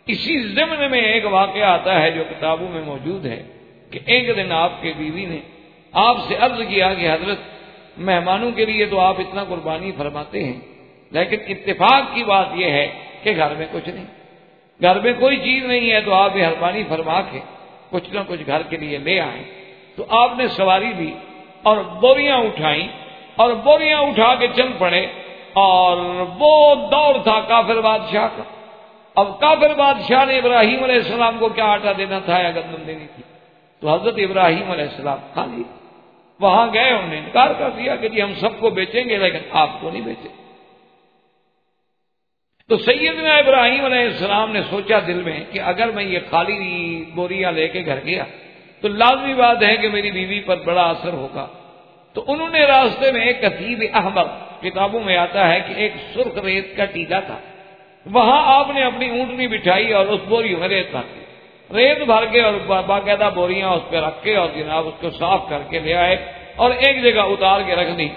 اسی ضمن میں ایک واقعہ آتا ہے جو کتابوں میں موجود ہے کہ ایک دن آپ کے بیوی نے آپ سے عرض کیا کہ حضرت مہمانوں کے لیے تو آپ اتنا قربانی فرماتے ہیں، لیکن اتفاق کی بات یہ ہے کہ گھر میں کچھ نہیں، گھر میں کوئی چیز نہیں ہے، تو آپ مہربانی فرما کے کچھ نہ کچھ گھر کے لیے لے آئیں۔ تو آپ نے سواری لی اور بوریاں اٹھائیں اور بوریاں اٹھا کے چل پڑے، اور وہ دور تھا کافر بادشاہ کا۔ اب کافر بادشاہ نے ابراہیم علیہ السلام کو کیا آٹا دینا تھا یا گندم دینی تھی، تو حضرت ابراہیم علیہ السلام کھا لی۔ وہاں گئے، انہوں نے انکار کر دیا کہ جی ہم سب کو بیچیں گے لیکن آپ کو نہیں بیچیں۔ تو سیدنا ابراہیم علیہ السلام نے سوچا دل میں کہ اگر میں یہ خالی بوریاں لے کے گھر گیا تو لازمی بات ہے کہ میری بیوی پر بڑا اثر ہوگا. تو انہوں نے راستے میں ایک کتیب احمر، کتابوں میں آتا ہے کہ ایک سرخ ریت کا ٹیلا تھا، وہاں آپ نے اپنی اونٹنی بٹھائی اور اس بوری میں ریت بھر دی، ریت بھر کے اور باقاعدہ بوریاں اس پہ رکھ کے اور جناب اس کو صاف کر کے لے آئے اور ایک جگہ اتار کے رکھ دی.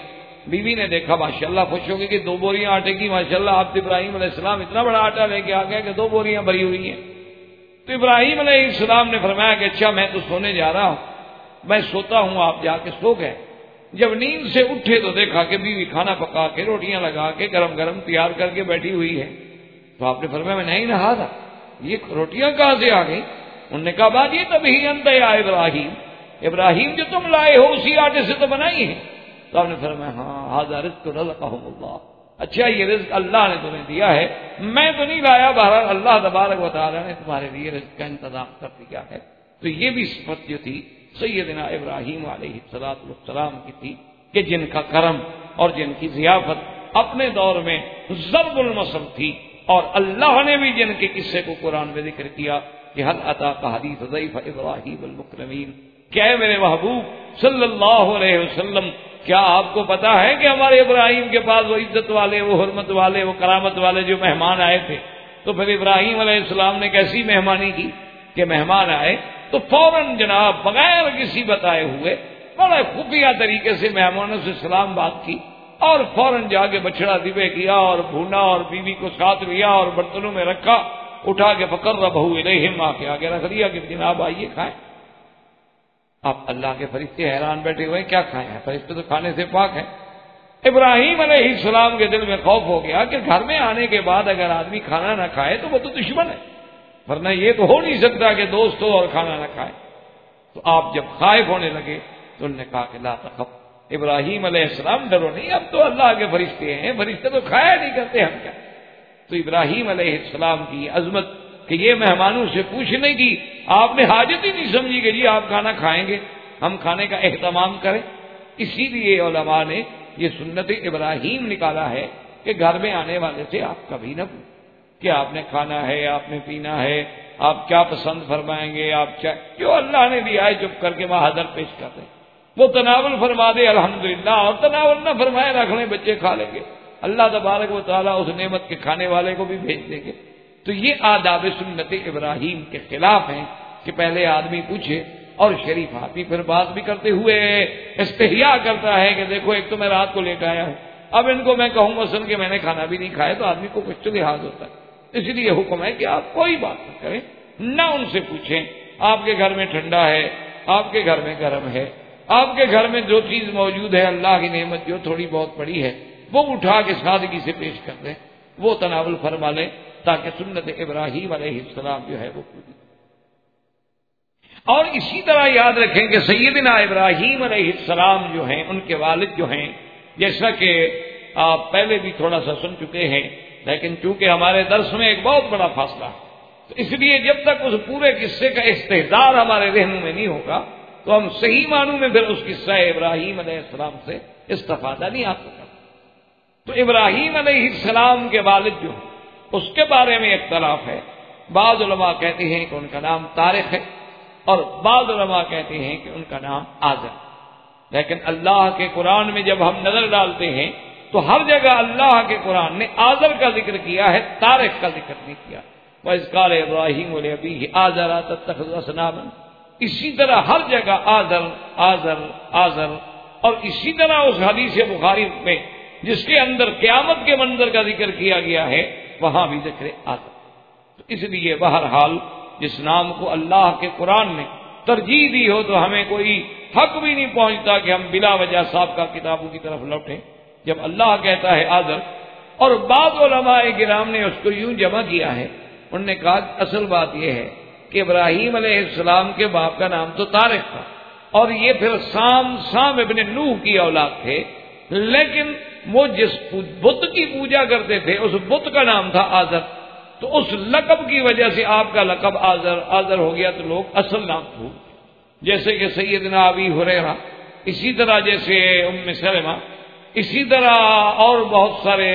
بیوی نے دیکھا ماشاءاللہ خوش ہو گئی کہ 2 بوریاں آٹے کی، ماشاءاللہ آپ ابراہیم علیہ السلام اتنا بڑا آٹا لے کے آ گئے کہ 2 بوریاں بھری ہوئی ہیں. تو ابراہیم علیہ السلام نے فرمایا کہ اچھا میں تو سونے جا رہا ہوں، میں سوتا ہوں، آپ جا کے سو گئے. جب نیند سے اٹھے تو دیکھا کہ بیوی کھانا پکا کے روٹیاں لگا کے گرم گرم تیار کر کے بیٹھی ہوئی ہے. تو آپ نے فرمایا میں نہیں نہا تھا، یہ روٹیاں کہاں سے آ گئی؟ انہوں نے کہا بات یہ تبھی انت یا ابراہیم، ابراہیم جو تم لائے ہو اسی آٹے سے تو بنائی ہے. تو آپ نے فرمایا ہاں ھذا رزق رزقهم اللہ، اچھا یہ رزق اللہ نے تمہیں دیا ہے، میں تو نہیں لایا، بہرحال اللہ تبارک و تعالی نے تمہارے لیے رزق کا انتظام کر دیا ہے. تو یہ بھی صفت جو تھی سیدنا ابراہیم علیہ السلام کی تھی کہ جن کا کرم اور جن کی ضیافت اپنے دور میں ضرب المثل تھی، اور اللہ نے بھی جن کے قصے کو قرآن میں ذکر کیا کہ حل اتاک حدیث ضیف ابراہیم المکرمین، کیا ہے میرے محبوب صلی اللہ علیہ وسلم، کیا آپ کو پتا ہے کہ ہمارے ابراہیم کے پاس وہ عزت والے، وہ حرمت والے، وہ کرامت والے جو مہمان آئے تھے؟ تو پھر ابراہیم علیہ السلام نے کیسی مہمانی کی کہ مہمان آئے تو فوراً جناب بغیر کسی بتائے ہوئے بڑے خفیہ طریقے سے مہمانوں سے سلام بات کی اور فوراً جا کے بچڑا ذبح کیا اور بھونا اور بیوی کو ساتھ لیا اور برتنوں میں رکھا، اٹھا کے فقربہ الیہم، آ کے آگے رکھ دیا کہ جناب آئیے کھائیں. اب اللہ کے فرشتے حیران بیٹھے ہوئے کیا کھائے ہیں، فرشتے تو کھانے سے پاک ہیں. ابراہیم علیہ السلام کے دل میں خوف ہو گیا کہ گھر میں آنے کے بعد اگر آدمی کھانا نہ کھائے تو وہ تو دشمن ہے، ورنہ یہ تو ہو نہیں سکتا کہ دوست ہو اور کھانا نہ کھائے. تو آپ جب خائف ہونے لگے تو انہوں نے کہا کہ لا تخف، ابراہیم علیہ السلام ڈرو نہیں، اب تو اللہ کے فرشتے ہیں، فرشتے تو کھایا نہیں کرتے ہم کیا. تو ابراہیم علیہ السلام کی عظمت کہ یہ مہمانوں سے پوچھنے کی آپ نے حاجت ہی نہیں سمجھی کہ جی آپ کھانا کھائیں گے، ہم کھانے کا اہتمام کریں. اسی لیے علماء نے یہ سنت ابراہیم نکالا ہے کہ گھر میں آنے والے سے آپ کبھی نہ پوچھیں کہ آپ نے کھانا ہے، آپ نے پینا ہے، آپ کیا پسند فرمائیں گے، آپ کیا، جو اللہ نے دیا ہے چپ کر کے وہاں حاضر پیش کر دیں. وہ تناول فرما دے الحمدللہ، اور تناول نہ فرمائے رکھ لیں، بچے کھا لیں گے، اللہ تبارک و تعالیٰ اس نعمت کے کھانے والے کو بھی بھیج دیں گے. تو یہ آداب سنت ابراہیم کے خلاف ہیں کہ پہلے آدمی پوچھے. اور شریف آدمی پھر بات بھی کرتے ہوئے استحیا کرتا ہے کہ دیکھو ایک تو میں رات کو لے کے آیا ہوں، اب ان کو میں کہوں مثلا کہ میں نے کھانا بھی نہیں کھایا تو آدمی کو کچھ تو لحاظ ہوتا ہے. اس لیے حکم ہے کہ آپ کوئی بات نہ کریں، نہ ان سے پوچھیں آپ کے گھر میں ٹھنڈا ہے، آپ کے گھر میں گرم ہے، آپ کے گھر میں جو چیز موجود ہے اللہ کی نعمت جو تھوڑی بہت پڑی ہے وہ اٹھا کے سادگی سے پیش کر دیں، وہ تناول فرما لیں تاکہ سنت ابراہیم علیہ السلام جو ہے وہ پوری. اور اسی طرح یاد رکھیں کہ سیدنا ابراہیم علیہ السلام جو ہیں ان کے والد جو ہیں، جیسا کہ آپ پہلے بھی تھوڑا سا سن چکے ہیں لیکن چونکہ ہمارے درس میں ایک بہت بڑا فاصلہ ہے تو اس لیے جب تک اس پورے قصے کا استحضار ہمارے ذہنوں میں نہیں ہوگا تو ہم صحیح معنوں میں پھر اس قصہ ابراہیم علیہ السلام سے استفادہ نہیں حاصل کرتے. تو ابراہیم علیہ السلام کے والد جو ہیں اس کے بارے میں اختلاف ہے. بعض علماء کہتے ہیں کہ ان کا نام طارق ہے اور بعض علماء کہتے ہیں کہ ان کا نام آزر. لیکن اللہ کے قرآن میں جب ہم نظر ڈالتے ہیں تو ہر جگہ اللہ کے قرآن نے آزر کا ذکر کیا ہے، طارق کا ذکر نہیں کیا. وَإِذْ قَالَ إِبْرَاهِيمُ لِأَبِيهِ آزَرَ تَتَّخِذُ أَصْنَامًا، اسی طرح ہر جگہ آزر آزر آزر. اور اسی طرح اس حدیث بخاری میں جس کے اندر قیامت کے منظر کا ذکر کیا گیا ہے وہاں بھی ذکر آزر. تو اس لیے بہرحال جس نام کو اللہ کے قرآن نے ترجیح دی ہو تو ہمیں کوئی حق بھی نہیں پہنچتا کہ ہم بلا وجہ صاحب کتابوں کی طرف لوٹیں جب اللہ کہتا ہے آزر. اور بعض علماء کرام نے اس کو یوں جمع کیا ہے، انہوں نے کہا اصل بات یہ ہے کہ ابراہیم علیہ السلام کے باپ کا نام تو طارق تھا اور یہ پھر سام ابن نوح کی اولاد تھے، لیکن وہ جس بت کی پوجا کرتے تھے اس بت کا نام تھا آزر. تو اس لقب کی وجہ سے آپ کا لقب آزر ہو گیا تو لوگ اصل نام بھول، جیسے کہ سیدنا ابی ہریرہ، اسی طرح جیسے ام سلمہ، اسی طرح اور بہت سارے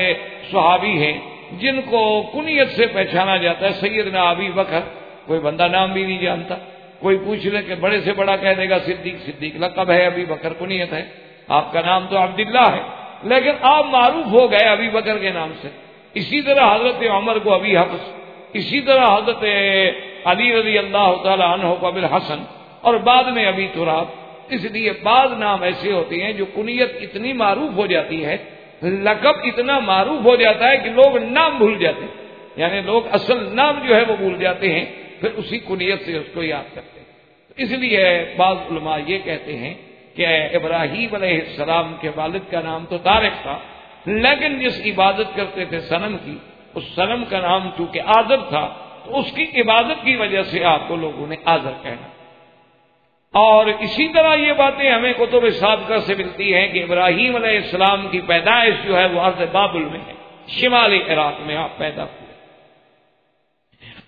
صحابی ہیں جن کو کنیت سے پہچانا جاتا ہے سیدنا ابی بکر، کوئی بندہ نام بھی نہیں جانتا، کوئی پوچھ لے کہ بڑے سے بڑا کہہ دے گا صدیق، صدیق لقب ہے، ابی بکر کنیت ہے، آپ کا نام تو عبداللہ ہے، لیکن آپ معروف ہو گئے ابی بکر کے نام سے۔ اسی طرح حضرت عمر کو ابی حفص، اسی طرح حضرت علی رضی اللہ تعالی عنہ کو ابی الحسن، اور بعد میں ابی تراب۔ اس لیے بعض نام ایسے ہوتے ہیں جو کنیت اتنی معروف ہو جاتی ہے، لقب اتنا معروف ہو جاتا ہے کہ لوگ نام بھول جاتے ہیں، یعنی لوگ اصل نام جو ہے وہ بھول جاتے ہیں، پھر اسی کنیت سے اس کو یاد کرتے ہیں۔ اس لیے بعض علماء یہ کہتے ہیں کہ ابراہیم علیہ السلام کے والد کا نام تو طارق تھا، لیکن جس عبادت کرتے تھے صنم کی، اس صنم کا نام چونکہ آذر تھا، تو اس کی عبادت کی وجہ سے آپ کو لوگوں نے آذر کہنا۔ اور اسی طرح یہ باتیں ہمیں کتب سابقہ سے ملتی ہیں کہ ابراہیم علیہ السلام کی پیدائش جو ہے وہ ارض بابل میں ہے، شمالی عراق میں آپ پیدا ہوئے۔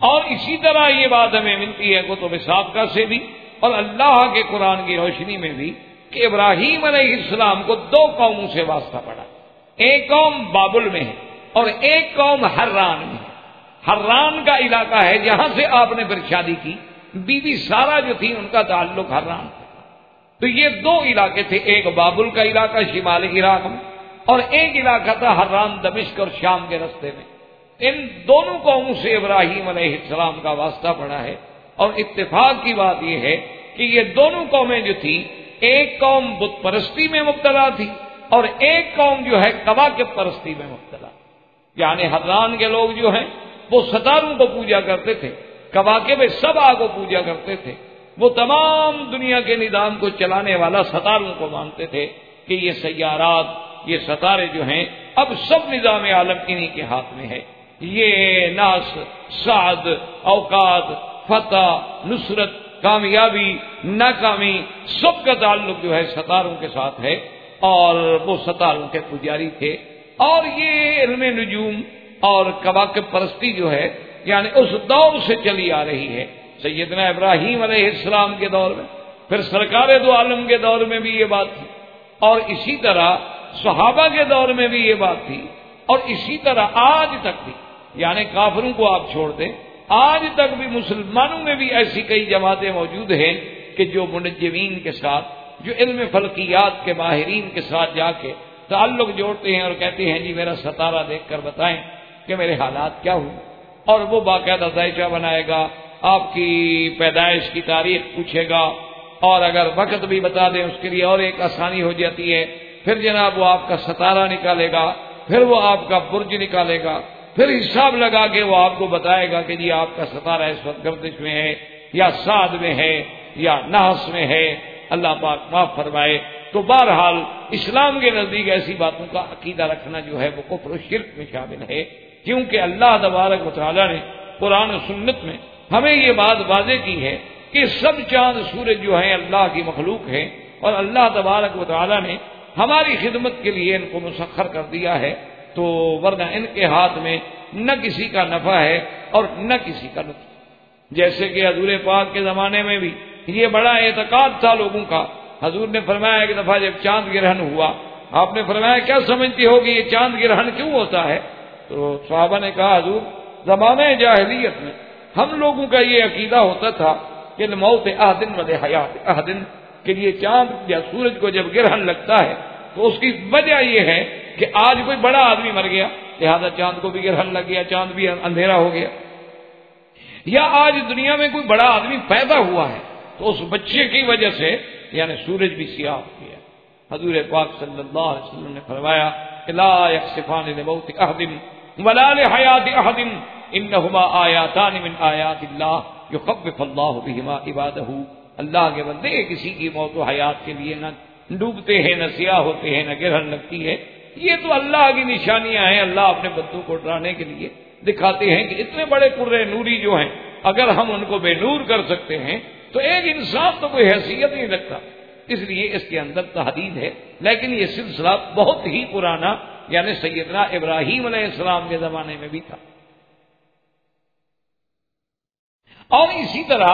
اور اسی طرح یہ بات ہمیں ملتی ہے کتب سابقہ سے بھی اور اللہ کے قرآن کی روشنی میں بھی کہ ابراہیم علیہ السلام کو دو قوموں سے واسطہ پڑا، ایک قوم بابل میں ہے اور ایک قوم حران میں ہے۔ حران کا علاقہ ہے جہاں سے آپ نے پھر شادی کی، بی بی سارا جو تھی ان کا تعلق حران تھا۔ تو یہ دو علاقے تھے، ایک بابل کا علاقہ شمالی عراق میں اور ایک علاقہ تھا حران دمشق اور شام کے رستے میں۔ ان دونوں قوموں سے ابراہیم علیہ السلام کا واسطہ پڑا ہے، اور اتفاق کی بات یہ ہے کہ یہ دونوں قومیں جو تھی، ایک قوم بت پرستی میں مبتلا تھی اور ایک قوم جو ہے کواکب پرستی میں مبتلا۔ یعنی حران کے لوگ جو ہیں وہ ستاروں کو پوجا کرتے تھے، کواکب سبع کو پوجا کرتے تھے، وہ تمام دنیا کے نظام کو چلانے والا ستاروں کو مانتے تھے کہ یہ سیارات، یہ ستارے جو ہیں اب سب نظام عالم انہی کے ہاتھ میں ہے۔ یہ ناس، سعد، اوقات، فتح، نصرت، کامیابی، ناکامی، سب کا تعلق جو ہے ستاروں کے ساتھ ہے، اور وہ ستاروں کے پجاری تھے۔ اور یہ علم نجوم اور کواکب پرستی جو ہے یعنی اس دور سے چلی آ رہی ہے، سیدنا ابراہیم علیہ السلام کے دور میں، پھر سرکار دو عالم کے دور میں بھی یہ بات تھی، اور اسی طرح صحابہ کے دور میں بھی یہ بات تھی، اور اسی طرح آج تک بھی، یعنی کافروں کو آپ چھوڑ دیں، آج تک بھی مسلمانوں میں بھی ایسی کئی جماعتیں موجود ہیں کہ جو منجمین کے ساتھ، جو علم فلکیات کے ماہرین کے ساتھ جا کے تعلق جوڑتے ہیں اور کہتے ہیں جی میرا ستارہ دیکھ کر بتائیں کہ میرے حالات کیا ہوئے، اور وہ باقاعدہ ذائچہ بنائے گا، آپ کی پیدائش کی تاریخ پوچھے گا، اور اگر وقت بھی بتا دیں اس کے لیے اور ایک آسانی ہو جاتی ہے، پھر جناب وہ آپ کا ستارہ نکالے گا، پھر وہ آپ کا برج نکالے گا، پھر حساب لگا کے وہ آپ کو بتائے گا کہ جی آپ کا ستارہ اس وقت گردش میں ہے یا سعد میں ہے یا نحس میں ہے، اللہ پاک معاف فرمائے۔ تو بہرحال اسلام کے نزدیک ایسی باتوں کا عقیدہ رکھنا جو ہے وہ کفر و شرک میں شامل ہے، کیونکہ اللہ تبارک و تعالیٰ نے قرآن و سنت میں ہمیں یہ بات واضح کی ہے کہ سب چاند سورج جو ہیں اللہ کی مخلوق ہیں، اور اللہ تبارک و تعالیٰ نے ہماری خدمت کے لیے ان کو مسخر کر دیا ہے، تو ورنہ ان کے ہاتھ میں نہ کسی کا نفع ہے اور نہ کسی کا نقصان۔ جیسے کہ حضور پاک کے زمانے میں بھی یہ بڑا اعتقاد تھا لوگوں کا، حضور نے فرمایا ایک دفعہ جب چاند گرہن ہوا، آپ نے فرمایا کیا سمجھتی ہوگی یہ چاند گرہن کیوں ہوتا ہے؟ تو صحابہ نے کہا حضور زمانے جاہلیت میں ہم لوگوں کا یہ عقیدہ ہوتا تھا کہ موت احدن و حیات احدن، کہ یہ چاند یا سورج کو جب گرہن لگتا ہے تو اس کی وجہ یہ ہے کہ آج کوئی بڑا آدمی مر گیا لہذا چاند کو بھی گرہن لگ گیا، چاند بھی اندھیرا ہو گیا، یا آج دنیا میں کوئی بڑا آدمی پیدا ہوا ہے تو اس بچے کی وجہ سے یعنی سورج بھی سیاہ ہو گیا۔ حضور پاک صلی اللہ علیہ وسلم نے فرمایا لا یخسفان لموت احد ولا لحیات احد انہما آیاتان من آیات اللہ یخوف اللہ بہما عبادہ۔ اللہ کے بندے کسی کی موت و حیات کے لیے نہ ڈوبتے ہیں، نہ سیاہ ہوتے ہیں، نہ گرہن لگتی ہے، یہ تو اللہ کی نشانیاں ہیں، اللہ اپنے بندوں کو ڈرانے کے لیے دکھاتے ہیں کہ اتنے بڑے قرے نوری جو ہیں اگر ہم ان کو بے نور کر سکتے ہیں تو ایک انسان تو کوئی حیثیت نہیں رکھتا، اس لیے اس کے اندر تحدید ہے۔ لیکن یہ سلسلہ بہت ہی پرانا یعنی سیدنا ابراہیم علیہ السلام کے زمانے میں بھی تھا۔ اور اسی طرح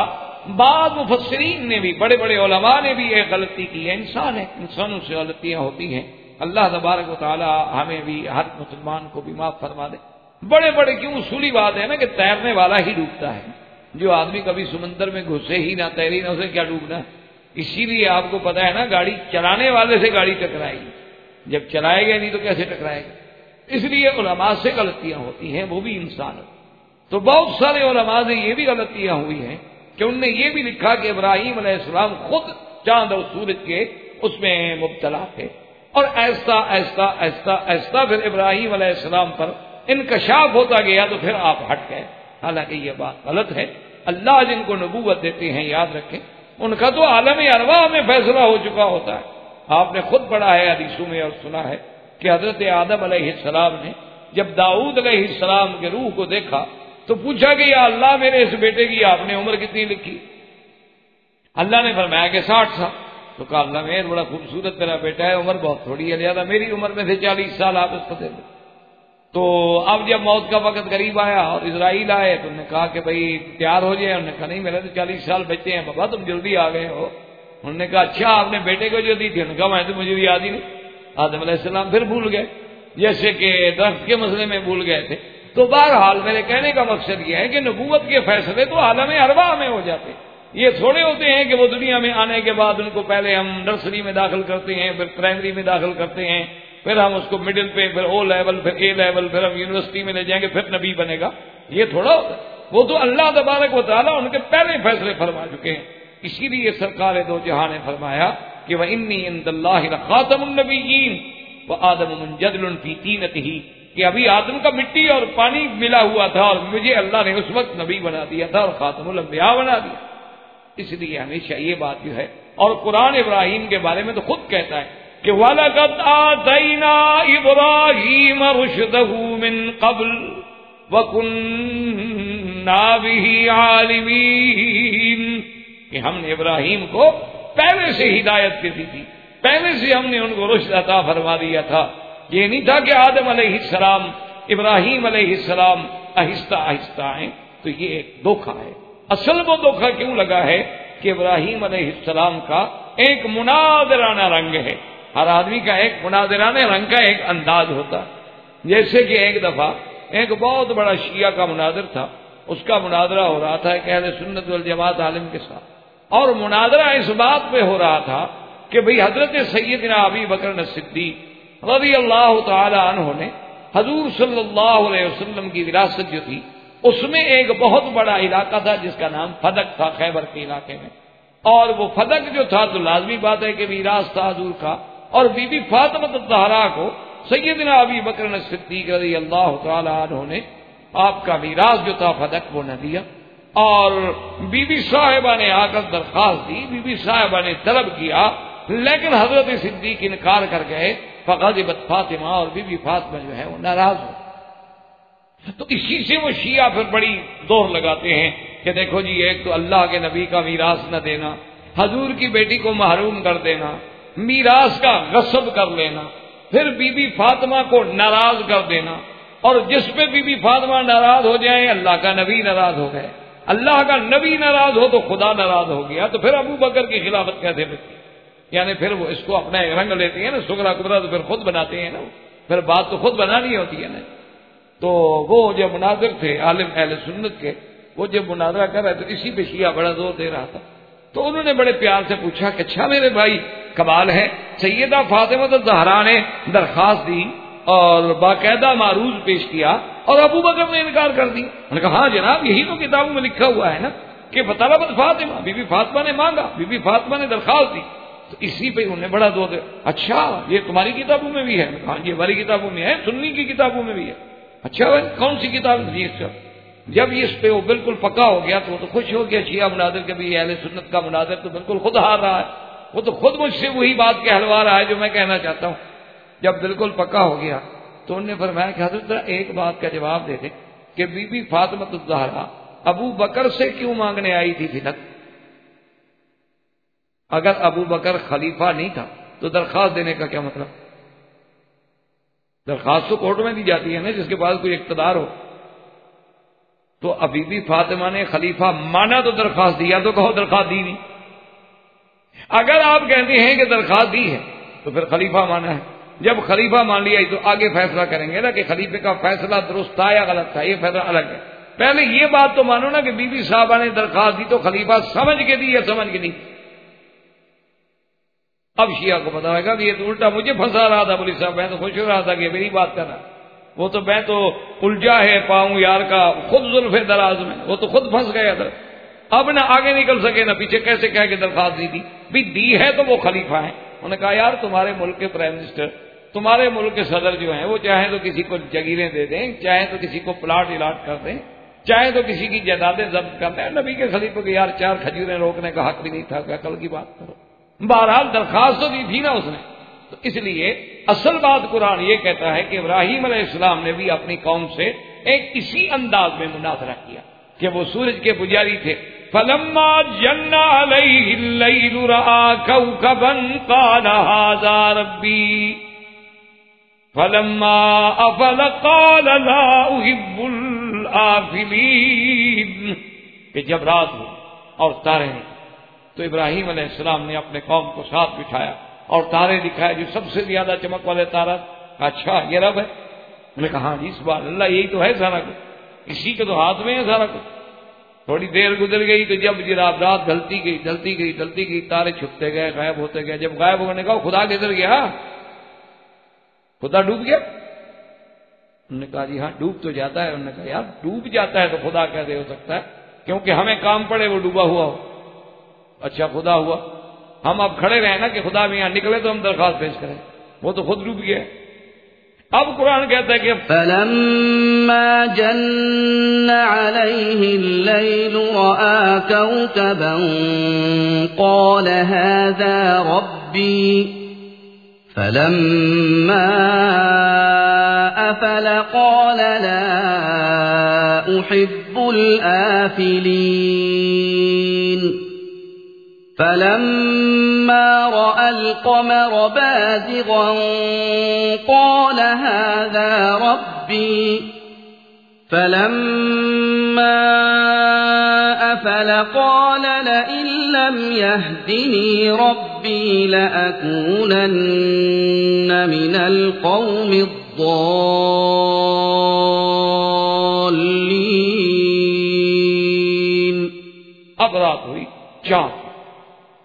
بعض مفسرین نے بھی، بڑے بڑے علماء نے بھی ایک غلطی کی ہے، انسان ہے، انسانوں سے غلطیاں ہوتی ہیں، اللہ تبارک و تعالی ہمیں بھی ہر مسلمان کو بھی معاف فرما دے۔ بڑے بڑے کیوں اصولی بات ہے نا کہ تیرنے والا ہی ڈوبتا ہے، جو آدمی کبھی سمندر میں گھسے ہی نہ تیری نہ اسے کیا ڈوبنا ہے۔ اسی لیے آپ کو پتا ہے نا گاڑی چلانے والے سے گاڑی ٹکرائے گی، جب چلائے گا نہیں تو کیسے ٹکرائے گا۔ اس لیے علماء سے غلطیاں ہوتی ہیں، وہ بھی انسان ہے۔ تو بہت سارے علماء سے یہ بھی غلطیاں ہوئی ہیں کہ انہوں نے یہ بھی لکھا کہ ابراہیم علیہ السلام خود چاند اور سورج کے اس میں مبتلا تھے، اور ایسا ایسا ایسا ایسا پھر ابراہیم علیہ السلام پر انکشاف ہوتا گیا تو پھر آپ ہٹ گئے۔ حالانکہ یہ بات غلط ہے۔ اللہ جن کو نبوت دیتے ہیں یاد رکھیں ان کا تو عالم ارواح میں فیصلہ ہو چکا ہوتا ہے۔ آپ نے خود پڑھا ہے حدیثوں میں اور سنا ہے کہ حضرت آدم علیہ السلام نے جب داؤد علیہ السلام کے روح کو دیکھا تو پوچھا کہ یا اللہ میرے اس بیٹے کی آپ نے عمر کتنی لکھی؟ اللہ نے فرمایا کہ 60 سال۔ تو کہا اللہ میرے بڑا خوبصورت میرا بیٹا ہے، عمر بہت تھوڑی ہے، لہذا میری عمر میں سے 40 سال آپ اس کو دے دیں۔ تو اب جب موت کا وقت قریب آیا اور اسرائیل آئے تو انہوں نے کہا کہ بھائی تیار ہو جائے، انہوں نے کہا نہیں میرے تو 40 سال بچے ہیں بابا، تم جلدی آ گئے ہو۔ انہوں نے کہا اچھا آپ نے بیٹے کو جو دی تھی؟ انہوں نے کہا میں تو مجھے بھی یاد ہی نہیں۔ آدم علیہ السلام پھر بھول گئے، جیسے کہ درخت کے مسئلے میں بھول گئے تھے۔ تو بہرحال میرے کہنے کا مقصد یہ ہے کہ نبوت کے فیصلے تو عالم ارواح میں ہو جاتے، یہ تھوڑے ہوتے ہیں کہ وہ دنیا میں آنے کے بعد ان کو پہلے ہم نرسری میں داخل کرتے ہیں، پھر پرائمری میں داخل کرتے ہیں، پھر ہم اس کو مڈل پہ، پھر او لیول، پھر اے لیول، پھر ہم یونیورسٹی میں لے جائیں گے، پھر نبی بنے گا۔ یہ تھوڑا ہوتا ہے، وہ تو اللہ تبارک و تعالیٰ ان کے پہلے فیصلے فرما چکے ہیں۔ اسی لیے سرکار دو جہاں نے فرمایا کہ وَإِنِّي عِندَ اللَّهِ لَخَاتَمُ النَّبِيِّينَ وَآدَمُ مُنْجَدْلٌ فِي طِينَتِهِ، کہ ابھی آدم کا مٹی اور پانی ملا ہوا تھا اور مجھے اللہ نے اس وقت نبی بنا دیا تھا اور خاتم الانبیاء بنا دیا۔ اس لیے ہمیشہ یہ بات جو ہے، اور قرآن ابراہیم کے بارے میں تو خود کہتا ہے کہ وَلَقَدْ آتَيْنَا إِبْرَاهِيمَ رُشْدَهُ مِنْ قَبْلُ وَكُنَّا بِهِ عَالِمِينَ، کہ ہم نے ابراہیم کو پہلے سے ہدایت دے دی تھی، پہلے سے ہم نے ان کو رشد عطا فرما دیا تھا۔ یہ نہیں تھا کہ آدم علیہ السلام ابراہیم علیہ السلام آہستہ آہستہ آئیں، تو یہ ایک دھوکہ ہے۔ اصل وہ دھوکہ کیوں لگا ہے کہ ابراہیم علیہ السلام کا ایک مناظرانہ رنگ ہے، ہر آدمی کا ایک مناظرانہ رنگ کا ایک انداز ہوتا ہے۔ جیسے کہ ایک دفعہ ایک بہت بڑا شیعہ کا مناظر تھا، اس کا مناظرہ ہو رہا تھا کہ اہل سنت والجماعت عالم کے ساتھ، اور مناظرہ اس بات پہ ہو رہا تھا کہ بھئی حضرت سیدنا ابی بکر صدیق رضی اللہ تعالی عنہ نے حضور صلی اللہ علیہ وسلم کی وراثت جو تھی اس میں ایک بہت بڑا علاقہ تھا جس کا نام فدق تھا، خیبر کے علاقے میں، اور وہ فدق جو تھا تو لازمی بات ہے کہ میراث تھا حضور کا، اور بی بی فاطمہ الزہرا کو سیدنا ابی بکر صدیق رضی اللہ تعالی عنہ نے آپ کا میراث جو تھا فدق وہ نہ دیا، اور بی بی صاحبہ نے آ کر درخواست دی، بی بی صاحبہ نے طلب کیا، لیکن حضرت صدیق انکار کر گئے، فغضبت فاطمہ، اور بی بی فاطمہ جو ہے وہ ناراض ہو۔ تو اسی سے وہ شیعہ پھر بڑی دور لگاتے ہیں کہ دیکھو جی ایک تو اللہ کے نبی کا میراث نہ دینا، حضور کی بیٹی کو محروم کر دینا، میراث کا غصب کر لینا، پھر بی بی فاطمہ کو ناراض کر دینا، اور جس پہ بی بی فاطمہ ناراض ہو جائیں اللہ کا نبی ناراض ہو گئے، اللہ کا نبی ناراض ہو تو خدا ناراض ہو گیا، تو پھر ابو بکر کی خلافت کیسے بچی؟ یعنی پھر وہ اس کو اپنا رنگ لیتے ہیں نا، سغرا کبرا تو پھر خود بناتے ہیں نا، پھر بات تو خود بنانی ہوتی ہے نا۔ تو وہ جو مناظر تھے عالم اہل سنت کے، وہ جب مناظرہ کر رہے تو اسی پہ شیعہ بڑا زور دے رہا تھا، تو انہوں نے بڑے پیار سے پوچھا کہ اچھا میرے بھائی کمال ہے، سیدہ فاطمہ الزہرا نے درخواست دی اور باقاعدہ معروض پیش کیا اور ابو بکر نے انکار کر دی۔ انہوں نے کہا ہاں جناب یہی تو کتابوں میں لکھا ہوا ہے نا کہ طلبت فاطمہ، بی بی فاطمہ نے مانگا، بی بی فاطمہ نے درخواست دی، تو اسی پہ انہوں نے بڑا زور دیا، اچھا یہ تمہاری کتابوں میں بھی ہے؟ ہاں یہ ہماری کتابوں میں ہے، سنی کی کتابوں میں بھی ہے۔ اچھا بھائی کون سی کتاب؟ جی اچھا۔ جب اس پہ وہ بالکل پکا ہو گیا تو وہ تو خوش ہو گیا شیعہ مناظر کے بھی، اہل سنت کا مناظر تو بالکل خود ہار رہا ہے، وہ تو خود مجھ سے وہی بات کہلوا رہا ہے جو میں کہنا چاہتا ہوں۔ جب بالکل پکا ہو گیا تو انہوں نے فرمایا کہ حضرت ذرا ایک بات کا جواب دے دیں کہ بی بی فاطمہ الزہرا ابو بکر سے کیوں مانگنے آئی تھی فدق؟ اگر ابو بکر خلیفہ نہیں تھا تو درخواست دینے کا کیا مطلب؟ درخواست تو کورٹ میں دی جاتی ہے نا جس کے پاس کوئی اقتدار ہو، تو ابھی بھی فاطمہ نے خلیفہ مانا تو درخواست دیا، تو کہو درخواست دی نہیں۔ اگر آپ کہتے ہیں کہ درخواست دی ہے تو پھر خلیفہ مانا ہے، جب خلیفہ مان لیا تو آگے فیصلہ کریں گے نا کہ خلیفے کا فیصلہ درست تھا یا غلط تھا، یہ فیصلہ الگ ہے۔ پہلے یہ بات تو مانو نا کہ بی بی صاحبہ نے درخواست دی تو خلیفہ سمجھ کے دی یا سمجھ کے دی؟ اب شیعہ کو پتا ہوگا کہ یہ تو الٹا مجھے پھنسا رہا تھا مولوی صاحب، میں تو خوش ہو رہا تھا کہ میری بات کر رہا، وہ تو میں تو الجھا ہے پاؤں یار کا خود زلف دراز میں، وہ تو خود پھنس گیا ادھر، اب نہ آگے نکل سکے نہ پیچھے، کیسے کہہ کے درخواست دی تھی بھی دی ہے تو وہ خلیفہ ہیں۔ انہوں نے کہا یار تمہارے ملک کے پرائم منسٹر، تمہارے ملک کے صدر جو ہیں وہ چاہیں تو کسی کو جگیریں دے دیں، چاہیں تو کسی کو پلاٹ الاٹ کر دیں، چاہے تو کسی کی جائیدادیں ضبط کر دیں، نبی کے خلیفے کو یار 4 کھجوریں روکنے کا حق بھی نہیں تھا، کیا کل کی بات کرو۔ بہرحال درخواست تو دی تھی نا اس نے، تو اس لیے اصل بات قرآن یہ کہتا ہے کہ ابراہیم علیہ السلام نے بھی اپنی قوم سے ایک اسی انداز میں مناظرہ کیا کہ وہ سورج کے پجاری تھے۔ فلما جن علیہ اللیل رأى کوکبا قال ھذا ربی فلما افل قال لا احب الآفلین، کہ جب رات ہو اور تارے نکلے تو ابراہیم علیہ السلام نے اپنے قوم کو ساتھ بٹھایا اور تارے دکھائے جو سب سے زیادہ چمک والے تارا، اچھا یہ رب ہے؟ انہوں نے کہا ہاں جی سبحان اللہ، یہی تو ہے سارا کچھ، اسی کے تو ہاتھ میں ہے سارا کچھ۔ تھوڑی دیر گزر گئی تو جب جناب رات ڈھلتی گئی تارے چھپتے گئے، غائب ہوتے گئے، جب غائب ہونے کا خدا کدھر گیا؟ خدا ڈوب گیا؟ انہوں نے کہا جی ہاں ڈوب تو جاتا ہے۔ انہوں نے کہا یار ڈوب جاتا ہے تو خدا کیسے ہو سکتا ہے؟ کیونکہ ہمیں کام پڑے وہ ڈوبا ہوا ہو۔ اچھا خدا ہوا، ہم اب کھڑے رہے نا کہ خدا بھی یہاں نکلے تو ہم درخواست پیش کریں، وہ تو خود ڈوب گیا۔ اب قرآن کہتا ہے کہ فلما جن علیہ اللیل رأى کوکبا قال هذا ربی فلما افل قال لا احب الآفلین فلما رأى القمر بازغا قال هذا ربي فلما أفل قال لئن لم يهدني ربي لأكونن من القوم الضالين۔ اب رات ہوئی، چاند،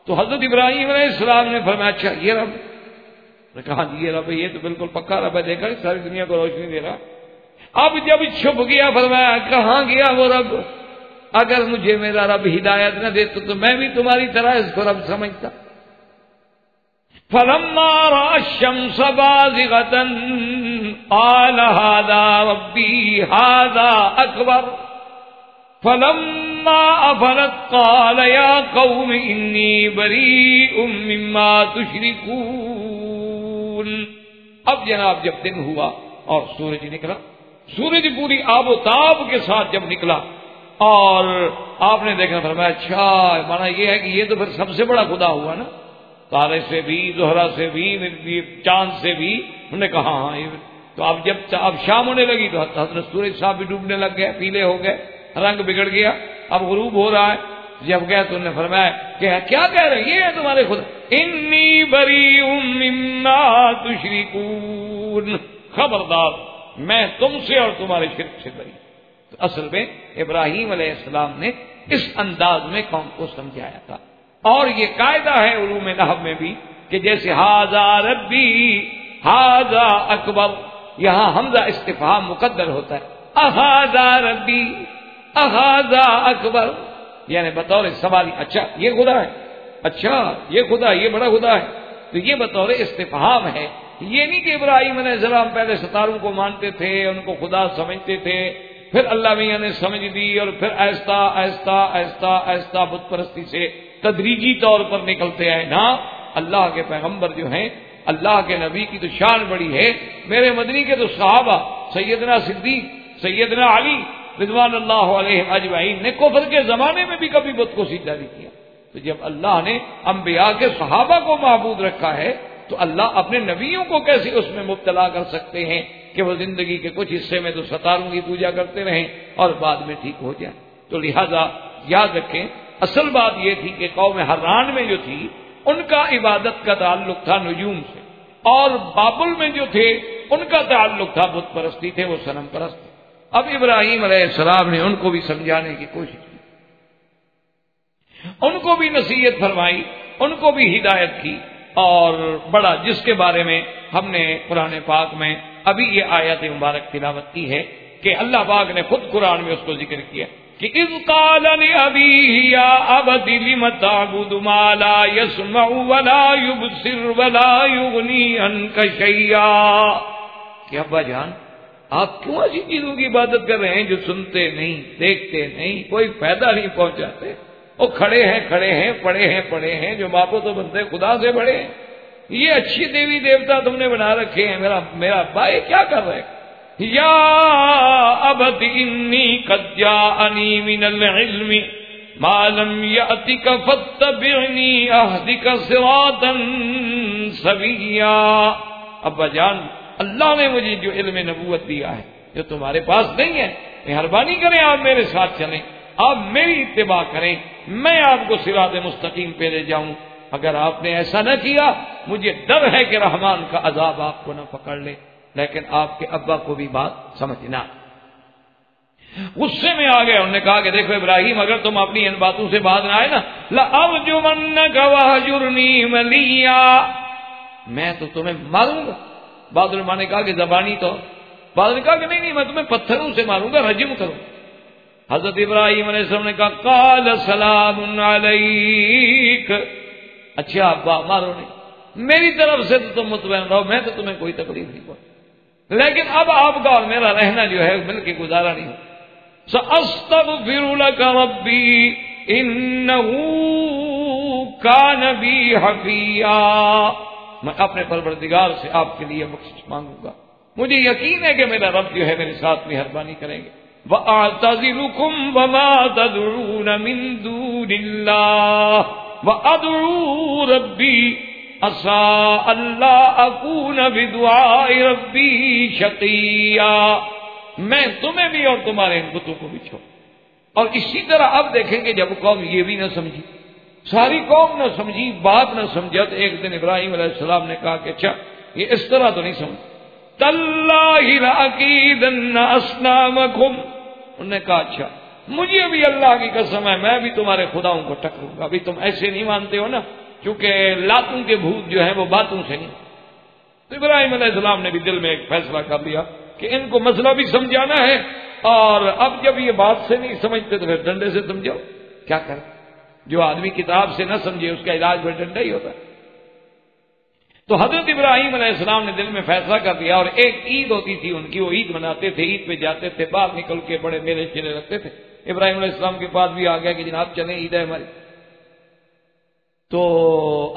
تو حضرت ابراہیم علیہ السلام نے فرمایا اچھا یہ رب؟ نے کہا جی یہ رب ہے، یہ تو بالکل پکا رب ہے، دیکھا ساری دنیا کو روشنی دے رہا۔ اب جب چھپ گیا فرمایا کہاں گیا وہ رب؟ اگر مجھے میرا رب ہدایت نہ دے تو میں بھی تمہاری طرح اس کو رب سمجھتا۔ فلما رأى الشمس بازغة قال هذا ربي هذا أكبر فلما أفلت قال يا قوم إني بريء مما تشركون۔ اب جناب جب دن ہوا اور سورج نکلا، سورج پوری آب و تاب کے ساتھ جب نکلا اور آپ نے دیکھا فرمایا اچھا مانا یہ ہے کہ یہ تو پھر سب سے بڑا خدا ہوا نا، تارے سے بھی، زہرہ سے بھی، چاند سے بھی۔ انہوں نے کہا ہاں یہ تو اب جب اب شام ہونے لگی تو حضرت سورج صاحب بھی ڈوبنے لگ گئے، پیلے ہو گئے، رنگ بگڑ گیا، اب غروب ہو رہا ہے۔ جب گئے تو انہوں نے فرمایا کہ کیا کہہ رہے ہیں یہ ہے تمہارے خدا؟ انی بریء مما تشرکون، خبردار میں تم سے اور تمہارے شرک سے بری۔ تو اصل میں ابراہیم علیہ السلام نے اس انداز میں قوم کو سمجھایا تھا، اور یہ قاعدہ ہے علوم نحو میں بھی کہ جیسے ھذا ربی ھذا اکبر، یہاں حمزہ استفہام مقدر ہوتا ہے، اھذا ربی اھذا اکبر، یعنی بطور سوالی اچھا یہ خدا ہے، اچھا یہ خدا، یہ بڑا خدا ہے، تو یہ بطور استفہام ہے۔ یہ نہیں کہ ابراہیم علیہ السلام پہلے ستاروں کو مانتے تھے، ان کو خدا سمجھتے تھے، پھر اللہ میاں نے سمجھ دی اور پھر آہستہ آہستہ آہستہ آہستہ بت پرستی سے تدریجی طور پر نکلتے آئے۔ نا، اللہ کے پیغمبر جو ہیں، اللہ کے نبی کی تو شان بڑی ہے، میرے مدنی کے تو صحابہ سیدنا صدیق، سیدنا علی رضوان اللہ علیہ اجمعین نے کفر کے زمانے میں بھی کبھی بت کو سجدہ نہیں کیا۔ تو جب اللہ نے انبیاء کے صحابہ کو معبود رکھا ہے تو اللہ اپنے نبیوں کو کیسے اس میں مبتلا کر سکتے ہیں کہ وہ زندگی کے کچھ حصے میں تو ستاروں کی پوجا کرتے رہیں اور بعد میں ٹھیک ہو جائیں۔ تو لہذا یاد رکھیں اصل بات یہ تھی کہ قوم حران میں جو تھی ان کا عبادت کا تعلق تھا نجوم سے، اور بابل میں جو تھے ان کا تعلق تھا بت پرستی تھے، وہ صنم پرست تھے۔ اب ابراہیم علیہ السلام نے ان کو بھی سمجھانے کی کوشش کی، ان کو بھی نصیحت فرمائی، ان کو بھی ہدایت کی، اور بڑا جس کے بارے میں ہم نے قرآن پاک میں ابھی یہ آیت مبارک تلاوت کی ہے کہ اللہ پاک نے خود قرآن میں اس کو ذکر کیا کہ اذ قال لأبيه يا أبت لم تعبد ما لا يسمع ولا يبصر ولا يغني عنك شيئا، کہ ابا جان آپ کیوں ایسی چیزوں کی عبادت کر رہے ہیں جو سنتے نہیں، دیکھتے نہیں، کوئی فائدہ نہیں پہنچاتے؟ وہ کھڑے ہیں پڑے ہیں، جو باپو تو بنتے خدا سے بڑے ہیں، یہ اچھی دیوی دیوتا تم نے بنا رکھے ہیں، میرا بھائی کیا کر رہے ہیں؟ یا ابت انی قد جاءنی من العلم ما لم یأتک فاتبعنی اہدک صراطا سویا، ابا جان اللہ نے مجھے جو علم نبوت دیا ہے جو تمہارے پاس نہیں ہے، مہربانی کریں آپ میرے ساتھ چلیں، آپ میری اتباع کریں، میں آپ کو صراط مستقیم پہ لے جاؤں۔ اگر آپ نے ایسا نہ کیا مجھے ڈر ہے کہ رحمان کا عذاب آپ کو نہ پکڑ لے۔ لیکن آپ کے ابا کو بھی بات سمجھنا، غصے میں آ گئے، انہوں نے کہا کہ دیکھو ابراہیم اگر تم اپنی ان باتوں سے باز نہ آئے نا لَأَرْجُمَنَّكَ وَهْجُرْنِي مَلِيًّا، میں تو تمہیں ماروں گا۔ بعض علماء نے کہا کہ زبانی طور، بعض نے کہا کہ نہیں میں تمہیں پتھروں سے ماروں گا، رجم کروں۔ حضرت ابراہیم علیہ السلام نے کہا قال سلام علیک، اچھا ابا مارو نہیں، میری طرف سے تو تم مطمئن رہو، میں تو تمہیں کوئی تکلیف نہیں پہنچ، لیکن اب آپ کا اور میرا رہنا جو ہے مل کے گزارا نہیں ہو۔ سأستغفر لك ربی انه كان بی حفیا، میں اپنے پروردگار سے آپ کے لیے بخشش مانگوں گا، مجھے یقین ہے کہ میرا رب جو ہے میرے ساتھ مہربانی کریں گے۔ وَأَعْتَزِلُكُمْ وَمَا تَدْعُونَ مِن دُونِ اللَّهِ وَأَدْعُو رَبِّي عَسَىٰ أَلَّا أَكُونَ بِدُعَاءِ رَبِّي شَقِيًّا، میں تمہیں بھی اور تمہارے ان بتوں کو بھی چھوڑ۔ اور اسی طرح اب دیکھیں کہ جب قوم یہ بھی نہ سمجھی، ساری قوم نہ سمجھی، بات نہ سمجھا، تو ایک دن ابراہیم علیہ السلام نے کہا کہ اچھا یہ اس طرح تو نہیں سمجھ، تَاللَّهِ لَأَكِيدَنَّ أَصْنَامَكُمْ، انہوں نے کہا اچھا مجھے بھی اللہ کی قسم ہے میں بھی تمہارے خداؤں کو ٹکروں گا، ابھی تم ایسے نہیں مانتے ہو نا، کیونکہ لاتوں کے بھوت جو ہیں وہ باتوں سے نہیں۔ تو ابراہیم علیہ السلام نے بھی دل میں ایک فیصلہ کر لیا کہ ان کو مسئلہ بھی سمجھانا ہے، اور اب جب یہ بات سے نہیں سمجھتے تو پھر ڈنڈے سے سمجھاؤ، کیا کریں؟ جو آدمی کتاب سے نہ سمجھے اس کا علاج پھر ڈنڈا ہی ہوتا ہے۔ تو حضرت ابراہیم علیہ السلام نے دل میں فیصلہ کر دیا، اور ایک عید ہوتی تھی ان کی، وہ عید مناتے تھے، عید پہ جاتے تھے، باہر نکل کے بڑے میلے چلے رکھتے تھے۔ ابراہیم علیہ السلام کے پاس بھی آ گیا کہ جناب چلیں عید ہے ہماری، تو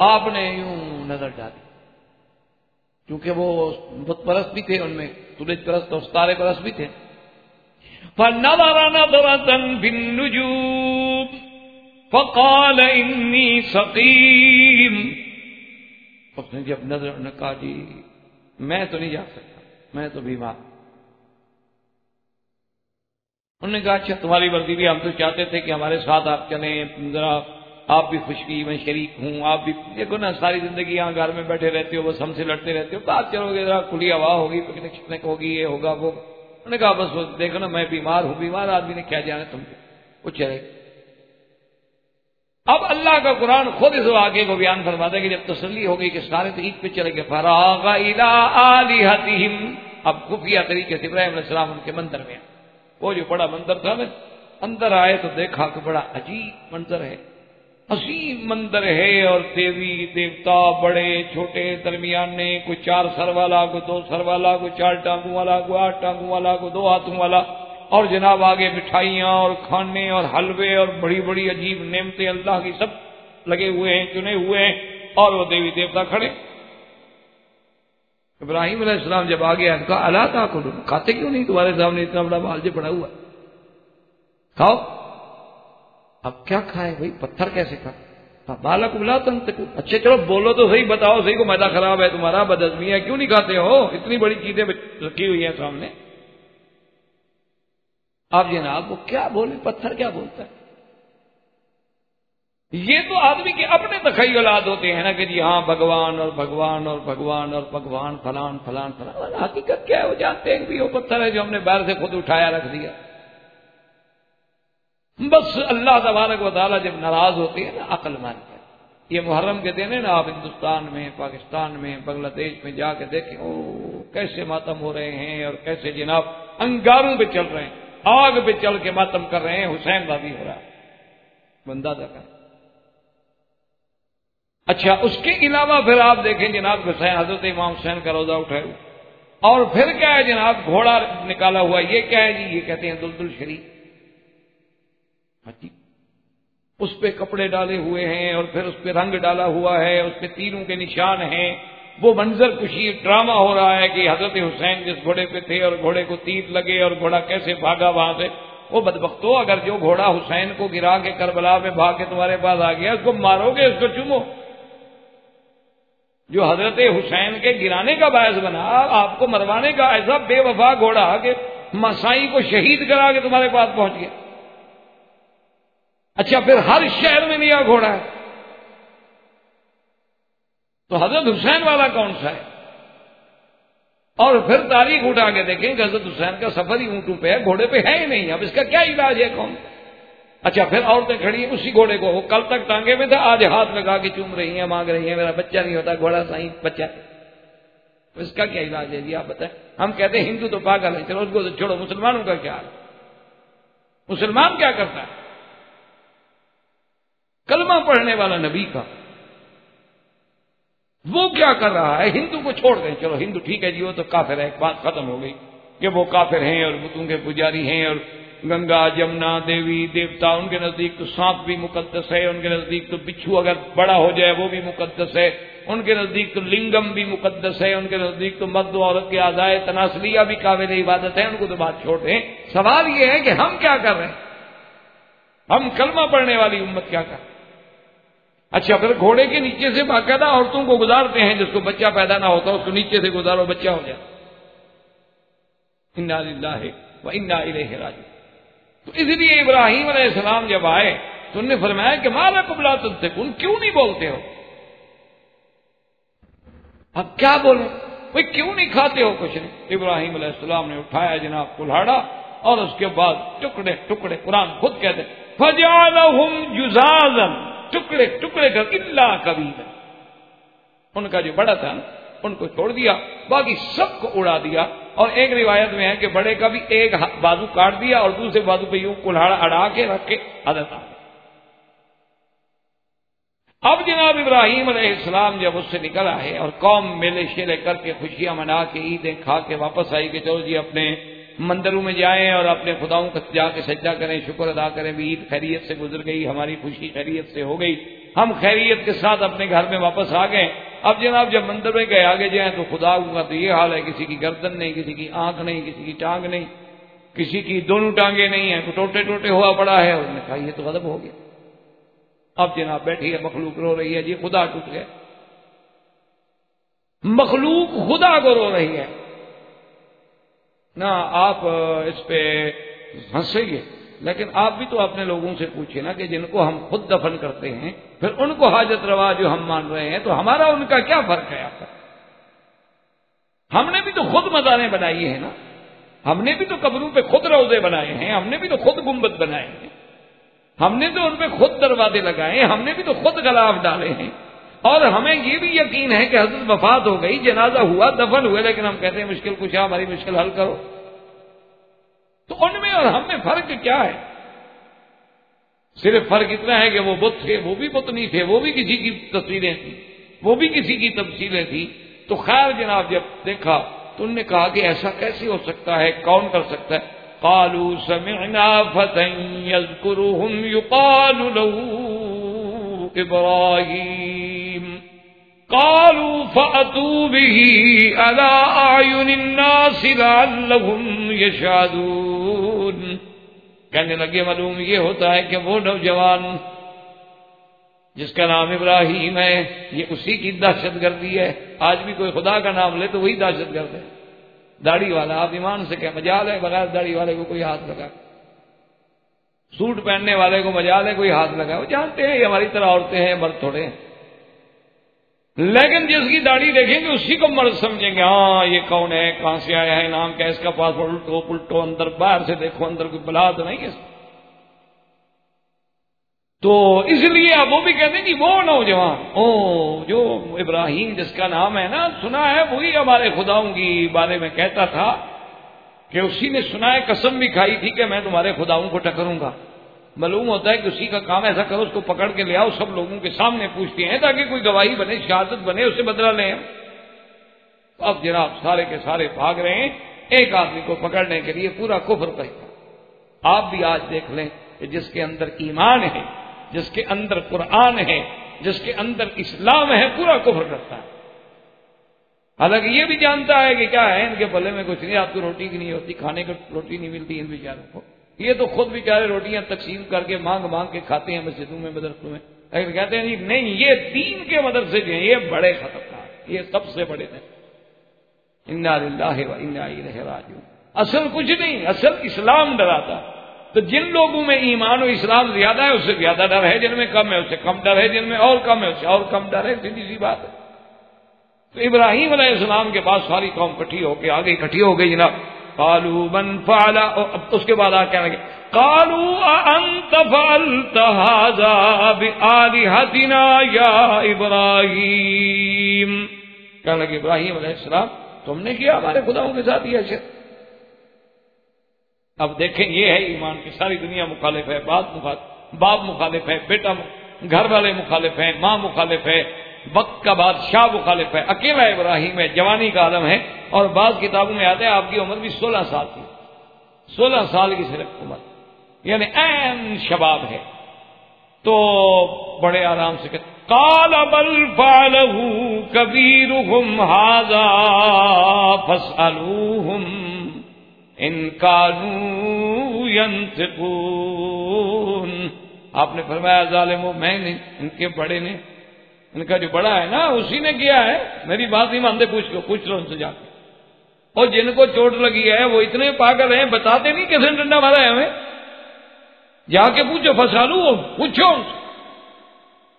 آپ نے یوں نظر ڈالی، کیونکہ وہ بت پرست بھی تھے، ان میں سورج پرست اور ستارے پرست بھی تھے۔ فَنَظَرَ نَظْرَةً فِي النُّجُومِ فَقَالَ إِنِّي سَقِيمٌ، اس نے جب نظر نے کہا جی میں تو نہیں جا سکتا، میں تو بیمار۔ انہوں نے کہا اچھا تمہاری مرضی بھی، ہم تو چاہتے تھے کہ ہمارے ساتھ آپ چلیں، ذرا آپ بھی خوشی میں شریک ہوں، آپ بھی دیکھو نا ساری زندگی یہاں گھر میں بیٹھے رہتے ہو، بس ہم سے لڑتے رہتے ہو، بات چلو گے، ذرا کھلی ہوا ہوگی، پکنک شکنک ہوگی، یہ ہوگا وہ۔ انہوں نے کہا بس دیکھو نا میں بیمار ہوں، بیمار آدمی نے کیا جانا تم کو، وہ چلے۔ اب اللہ کا قرآن خود اس واقعے کو بیان فرماتا ہے کہ جب تسلی ہو گئی کہ سارے تو عید پہ چلے گئے، فراغ الی آلہتہم، اب خفیہ طریقے سے ابراہیم علیہ السلام ان کے مندر میں، وہ جو بڑا مندر تھا نا، اندر آئے تو دیکھا کہ بڑا عجیب منظر ہے، عظیم مندر ہے، اور دیوی دیوتا بڑے چھوٹے درمیانے، کوئی 4 سر والا، کوئی 2 سر والا، کوئی 4 ٹانگوں والا، کوئی 8 ٹانگوں والا، کوئی 2 ہاتھوں والا، اور جناب آگے مٹھائیاں اور کھانے اور حلوے اور بڑی بڑی عجیب نعمتیں اللہ کی سب لگے ہوئے ہیں، چنے ہوئے ہیں، اور وہ دیوی دیوتا کھڑے۔ ابراہیم علیہ السلام جب آگے ان کا الا تاکلون، کھاتے کیوں نہیں؟ تمہارے سامنے اتنا بڑا مالجے پڑا ہوا، کھاؤ۔ اب کیا کھائے بھائی، پتھر کیسے کھائے؟ بالکم لا تنطقون، اچھا چلو بولو تو صحیح، بتاؤ صحیح کو معدہ خراب ہے تمہارا، بدہضمی ہے، کیوں نہیں کھاتے ہو؟ اتنی بڑی چیزیں رکھی ہوئی ہیں سامنے۔ اب جناب وہ کیا بولے، پتھر کیا بولتا ہے؟ یہ تو آدمی کے اپنے تخیلات ہوتے ہیں نا کہ جی ہاں بھگوان اور بھگوان اور بھگوان اور بھگوان فلان فلان فلان. حقیقت کیا ہے وہ جانتے ہیں کہ وہ پتھر ہے جو ہم نے باہر سے خود اٹھایا رکھ دیا. بس اللہ تبارک و تعالیٰ جب ناراض ہوتے ہیں نا عقل مند ہے. یہ محرم کے دن ہے نا، آپ ہندوستان میں، پاکستان میں، بنگلہ دیش میں جا کے دیکھیں او کیسے ماتم ہو رہے ہیں اور کیسے جناب انگاروں پہ چل رہے ہیں، آگ پہ چل کے ماتم کر رہے ہیں. حسین بابی ہو رہا ہے بندہ تک. اچھا اس کے علاوہ پھر آپ دیکھیں جناب حسین، حضرت امام حسین کا روزہ اٹھائے ہوئے، اور پھر کیا ہے جناب گھوڑا نکالا ہوا. یہ کیا ہے جی؟ یہ کہتے ہیں دلدل شریف. اس پہ کپڑے ڈالے ہوئے ہیں اور پھر اس پہ رنگ ڈالا ہوا ہے، اس پہ تیروں کے نشان ہیں. وہ منظر کشی ڈرامہ ہو رہا ہے کہ حضرت حسین جس گھوڑے پہ تھے اور گھوڑے کو تیر لگے اور گھوڑا کیسے بھاگا وہاں سے. وہ بدبختو، اگر جو گھوڑا حسین کو گرا کے کربلا میں بھاگ کے تمہارے پاس آ گیا، اس کو مارو گے، اس کو چومو. جو حضرت حسین کے گرانے کا باعث بنا، آپ کو مروانے کا ایسا بے وفا گھوڑا کہ مسائی کو شہید کرا کے تمہارے پاس پہنچ گیا. اچھا پھر ہر شہر میں نیا گھوڑا ہے، تو حضرت حسین والا کون سا ہے؟ اور پھر تاریخ اٹھا کے دیکھیں کہ حضرت حسین کا سفر ہی اونٹوں پہ ہے، گھوڑے پہ ہے ہی نہیں. اب اس کا کیا علاج ہے کون؟ اچھا پھر عورتیں کھڑی ہیں اسی گھوڑے کو، وہ کل تک ٹانگے میں تھا، آج ہاتھ لگا کے چوم رہی ہیں، مانگ رہی ہیں میرا بچہ نہیں ہوتا، گھوڑا سائیں بچہ. اس کا کیا علاج ہے جی آپ بتائیں؟ ہم کہتے ہیں ہندو تو پاگل ہے، چلو اس کو تو چھوڑو. مسلمانوں کا کیا حال؟ مسلمان کیا کرتا ہے؟ کلمہ پڑھنے والا نبی کا وہ کیا کر رہا ہے؟ ہندو کو چھوڑ دیں، چلو ہندو ٹھیک ہے جی وہ تو کافر ہے، ایک بات ختم ہو گئی کہ وہ کافر ہیں اور بتوں کے پجاری ہیں، اور گنگا جمنا دیوی دیوتا ان کے نزدیک تو سانپ بھی مقدس ہے، ان کے نزدیک تو بچھو اگر بڑا ہو جائے وہ بھی مقدس ہے، ان کے نزدیک تو لنگم بھی مقدس ہے، ان کے نزدیک تو مرد و عورت کے اعضائے تناسلیہ بھی قابل عبادت ہے. ان کو تو بات چھوڑ دیں. سوال یہ ہے کہ ہم کیا کر رہے ہیں؟ ہم کلمہ پڑھنے والی امت کیا کر رہے ہیں؟ اچھا پھر گھوڑے کے نیچے سے باقاعدہ عورتوں کو گزارتے ہیں، جس کو بچہ پیدا نہ ہوتا اس کو نیچے سے گزارو بچہ ہو جائے. انا للہ و انا الیہ راجعون. تو اس لیے ابراہیم علیہ السلام جب آئے تو انہوں نے فرمایا کہ ما لکم لا تنطقون، کیوں نہیں بولتے ہو؟ اب کیا بولیں بھائی، کیوں نہیں کھاتے ہو کچھ نہیں؟ ابراہیم علیہ السلام نے اٹھایا جناب کلہاڑا، اور اس کے بعد ٹکڑے ٹکڑے، قرآن خود کہتے فجعلہم جزازا، ٹکڑے ٹکڑے کر الا کبیرا، ان کا جو بڑا تھا ان کو چھوڑ دیا، باقی سب کو اڑا دیا. اور ایک روایت میں ہے کہ بڑے کا بھی ایک بازو کاٹ دیا اور دوسرے بازو پہ یوں کلہاڑا اڑا کے رکھ کے حضرت آ گئے. اب جناب ابراہیم علیہ السلام جب اس سے نکل آئے اور قوم میلے شیلے کر کے خوشیاں منا کے عیدیں کھا کے واپس آئی کہ چلو جی اپنے مندروں میں جائیں اور اپنے خداؤں کا جا کے سجدہ کریں، شکر ادا کریں بھی عید خیریت سے گزر گئی، ہماری خوشی خیریت سے ہو گئی، ہم خیریت کے ساتھ اپنے گھر میں واپس آ گئے. اب جناب جب مندر میں گئے آگے جائیں تو خدا کا تو یہ حال ہے، کسی کی گردن نہیں، کسی کی آنکھ نہیں، کسی کی ٹانگ نہیں، کسی کی دونوں ٹانگیں نہیں ہیں، ٹوٹے ٹوٹے ہوا پڑا ہے. انہوں نے کہا یہ تو غضب ہو گیا. اب جناب بیٹھی ہے مخلوق رو رہی ہے جی خدا ٹوٹ گئے. مخلوق خدا کو رو رہی ہے نا. آپ اس پہ ہنسیں گے لیکن آپ بھی تو اپنے لوگوں سے پوچھیں نا کہ جن کو ہم خود دفن کرتے ہیں پھر ان کو حاجت روا جو ہم مان رہے ہیں، تو ہمارا ان کا کیا فرق ہے؟ آپ کا ہم نے بھی تو خود مزاریں بنائی ہیں نا، ہم نے بھی تو قبروں پہ خود روضے بنائے ہیں، ہم نے بھی تو خود گنبد بنائے ہیں، ہم نے تو ان پہ خود دروازے لگائے ہیں، ہم نے بھی تو خود غلاف ڈالے ہیں. اور ہمیں یہ بھی یقین ہے کہ حضرت وفات ہو گئی، جنازہ ہوا، دفن ہوئے، لیکن ہم کہتے ہیں مشکل کشا ہماری مشکل حل کرو. تو ان میں اور ہم میں فرق کیا ہے؟ صرف فرق اتنا ہے کہ وہ بت تھے، وہ بھی بت نہیں تھے، وہ بھی کسی کی تصویریں تھیں، وہ بھی کسی کی تمثیلیں تھیں. تو خیر جناب جب دیکھا تو انہوں نے کہا کہ ایسا کیسے ہو سکتا ہے، کون کر سکتا ہے؟ قالوا سمعنا فتى يذكرهم يقال له إبراهيم قالوا فأتوا به على أعين الناس لعلهم يشهدون. کہنے لگے معلوم یہ ہوتا ہے کہ وہ نوجوان جس کا نام ابراہیم ہے یہ اسی کی دہشت گردی ہے. آج بھی کوئی خدا کا نام لے تو وہی دہشت گرد ہے. داڑھی والا، آپ ایمان سے کیا مجال ہے بغیر داڑھی والے کو کوئی ہاتھ لگا؟ سوٹ پہننے والے کو مجال ہے کوئی ہاتھ لگائے، وہ جانتے ہیں یہ ہماری طرح عورتیں ہیں، مرد تھوڑے ہیں، لیکن جس کی داڑھی دیکھیں گے اسی کو مرد سمجھیں گے، ہاں یہ کون ہے، کہاں سے آیا ہے، نام کیا ہے اس کا، پاسپورٹ الٹو پلٹو، اندر باہر سے دیکھو اندر کوئی بلا تو نہیں ہے۔ تو اس لیے اب وہ بھی کہتے ہیں کہ وہ نوجوان جو ابراہیم جس کا نام ہے نا، سنا ہے وہی ہمارے خداؤں کی بارے میں کہتا تھا کہ اسی نے سنا ہے، قسم بھی کھائی تھی کہ میں تمہارے خداؤں کو ٹکروں گا۔ معلوم ہوتا ہے کہ اسی کا کام ایسا کرو، اس کو پکڑ کے لے آؤ، سب لوگوں کے سامنے پوچھتے ہیں تاکہ کوئی گواہی بنے، شہادت بنے، اسے بدلہ لیں۔ اب جناب سارے کے سارے بھاگ رہے ہیں ایک آدمی کو پکڑنے کے لیے، پورا کفر کرتا۔ آپ بھی آج دیکھ لیں کہ جس کے اندر ایمان ہے، جس کے اندر قرآن ہے، جس کے اندر اسلام ہے، پورا کفر کرتا ہے، حالانکہ یہ بھی جانتا ہے کہ کیا ہے ان کے پلے میں کچھ نہیں، آپ کو روٹی کی نہیں ہوتی، کھانے کو روٹی نہیں ملتی ان بیچاروں کو، یہ تو خود بیچارے روٹیاں تقسیم کر کے مانگ مانگ کے کھاتے ہیں مسجدوں میں، مدرسوں میں، لیکن کہتے ہیں نہیں یہ دین کے مدرسے جو ہیں یہ بڑے خطرناک، یہ سب سے بڑے ہیں۔ انا للہ و انا الیہ راجعون۔ اصل کچھ نہیں، اصل اسلام ڈراتا ہے۔ تو جن لوگوں میں ایمان و اسلام زیادہ ہے اس سے زیادہ ڈر ہے، جن میں کم ہے اس سے کم ڈر ہے، جن میں اور کم ہے اس سے اور کم ڈر ہے، سیدھی سی بات ہے۔ تو ابراہیم علیہ السلام کے پاس ساری قوم اکٹھی ہو کے آگے اکٹھی ہو گئی جناب۔ قالوا من فعل، اس کے بعد کہنے لگے قالوا انت فعلت هذا بآلهتنا یا ابراہیم، کہنے لگے ابراہیم علیہ السلام تم نے کیا ہمارے خداؤں کے ساتھ یہ شرک۔ اب دیکھیں یہ ہے ایمان کی ساری دنیا مخالف ہے، باپ مخالف ہے، بیٹا گھر والے مخالف ہیں، ماں مخالف ہے، وقت کا بادشاہ مخالف ہے، اکیلا ابراہیم ہے، جوانی کا عالم ہے، اور بعض کتابوں میں آتا ہے آپ کی عمر بھی 16 سال کی، 16 سال کی صرف عمر، یعنی عین شباب ہے۔ تو بڑے آرام سے کہتے قال بل فعله كبيرهم هذا فاسألوهم ان كانوا ينطقون۔ آپ نے فرمایا ظالمو میں نے، ان کے بڑے نے، ان کا جو بڑا ہے نا اسی نے کیا ہے، میری بات نہیں مانتے، پوچھ لو ان سے جا کے۔ اور جن کو چوٹ لگی ہے وہ اتنے پاگل ہیں، بتاتے نہیں کیسے ڈنڈا مارا ہے ہمیں، جا کے پوچھو، فسالو، پوچھو ان سے۔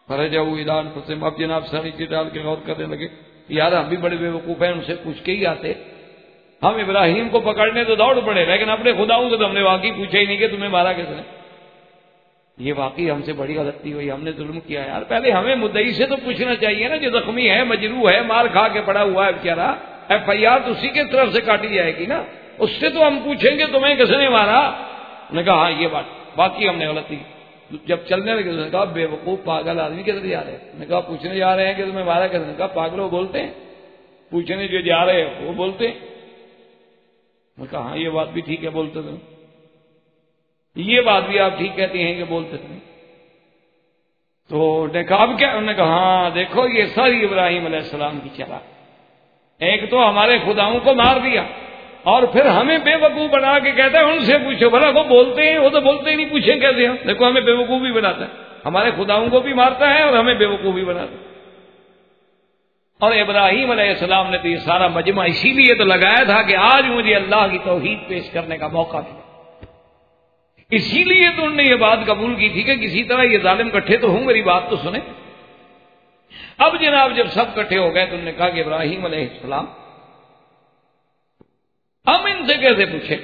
فرجعوا الى انفسهم، اب جناب ساری چیز ڈال کے غور کرنے لگے، یار ہم بھی بڑے بے وقوف ہیں، ان سے پوچھ کے ہی آتے، ہم ابراہیم کو پکڑنے تو دوڑ پڑے، لیکن اپنے خداؤں سے تو ہم نے واقعی پوچھا ہی نہیں کہ تمہیں مارا کس نے۔ یہ واقعی ہم سے بڑی غلطی ہوئی، ہم نے ظلم کیا یار، پہلے ہمیں مدعی سے تو پوچھنا چاہیے نا، جو زخمی ہے، مجروح ہے، مار کھا کے پڑا ہوا ہے بیچارہ، FIR تو اسی کے طرف سے کاٹی جائے گی نا، اس سے تو ہم پوچھیں گے تمہیں کس نے مارا۔ انہوں نے کہا ہاں یہ بات باقی ہم نے غلطی کی۔ جب چلنے لگے اس نے کہا بے وقوف پاگل آدمی کدھر جا رہے ہیں؟ نے کہا پوچھنے جا رہے ہیں کہ تمہیں مارا کس نے؟ کہا پاگل وہ بولتے ہیں، پوچھنے جو جا رہے ہیں وہ بولتے ہیں۔ میں کہا ہاں یہ بات بھی ٹھیک ہے، بولتے تھے، یہ بات بھی آپ ٹھیک کہتے ہیں کہ بولتے تھے۔ تو نے کہا اب کیا؟ انہوں نے کہا ہاں دیکھو یہ ساری ابراہیم علیہ السلام کی چلا، ایک تو ہمارے خداؤں کو مار دیا، اور پھر ہمیں بے وقوف بنا کے کہتا ہے ان سے پوچھو، بھلا وہ بولتے ہیں، وہ تو بولتے ہی نہیں، پوچھیں کیسے ہم؟ دیکھو ہمیں بے وقوف بھی بناتا ہے، ہمارے خداؤں کو بھی مارتا ہے اور ہمیں بے وقوف بھی بناتا ہے۔ اور ابراہیم علیہ السلام نے تو یہ سارا مجمع اسی لیے تو لگایا تھا کہ آج مجھے اللہ کی توحید پیش کرنے کا موقع ملا، اسی لیے تو انہوں نے یہ بات قبول کی تھی کہ کسی طرح یہ ظالم کٹھے تو ہوں، میری بات تو سنیں۔ اب جناب جب سب کٹھے ہو گئے تو انہوں نے کہا کہ ابراہیم علیہ السلام ہم ان سے کیسے پوچھیں،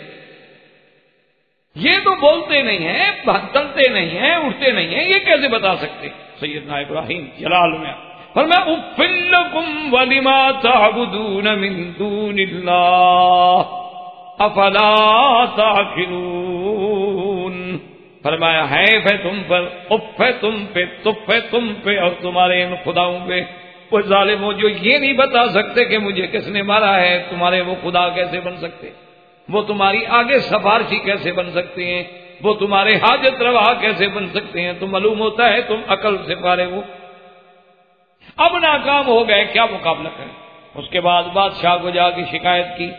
یہ تو بولتے نہیں ہیں، چلتے نہیں ہیں، اٹھتے نہیں ہیں، یہ کیسے بتا سکتے؟ سیدنا ابراہیم جلال میں فرمایا اف لکم ولما تعبدون من دون اللہ افلا تعقلون، فرمایا ہے تم پر، اف ہے تم پہ، تف ہے تم پہ اور تمہارے ان خداؤں پہ، وہ ظالموں جو یہ نہیں بتا سکتے کہ مجھے کس نے مارا ہے، تمہارے وہ خدا کیسے بن سکتے؟ وہ تمہاری آگے سفارشی کیسے بن سکتے ہیں؟ وہ تمہارے حاجت روا کیسے بن سکتے ہیں؟ تو معلوم ہوتا ہے تم عقل سے فارغ ہو۔ اب ناکام ہو گئے، کیا مقابلہ کریں؟ اس کے بعد بادشاہ کو جا کے شکایت کی،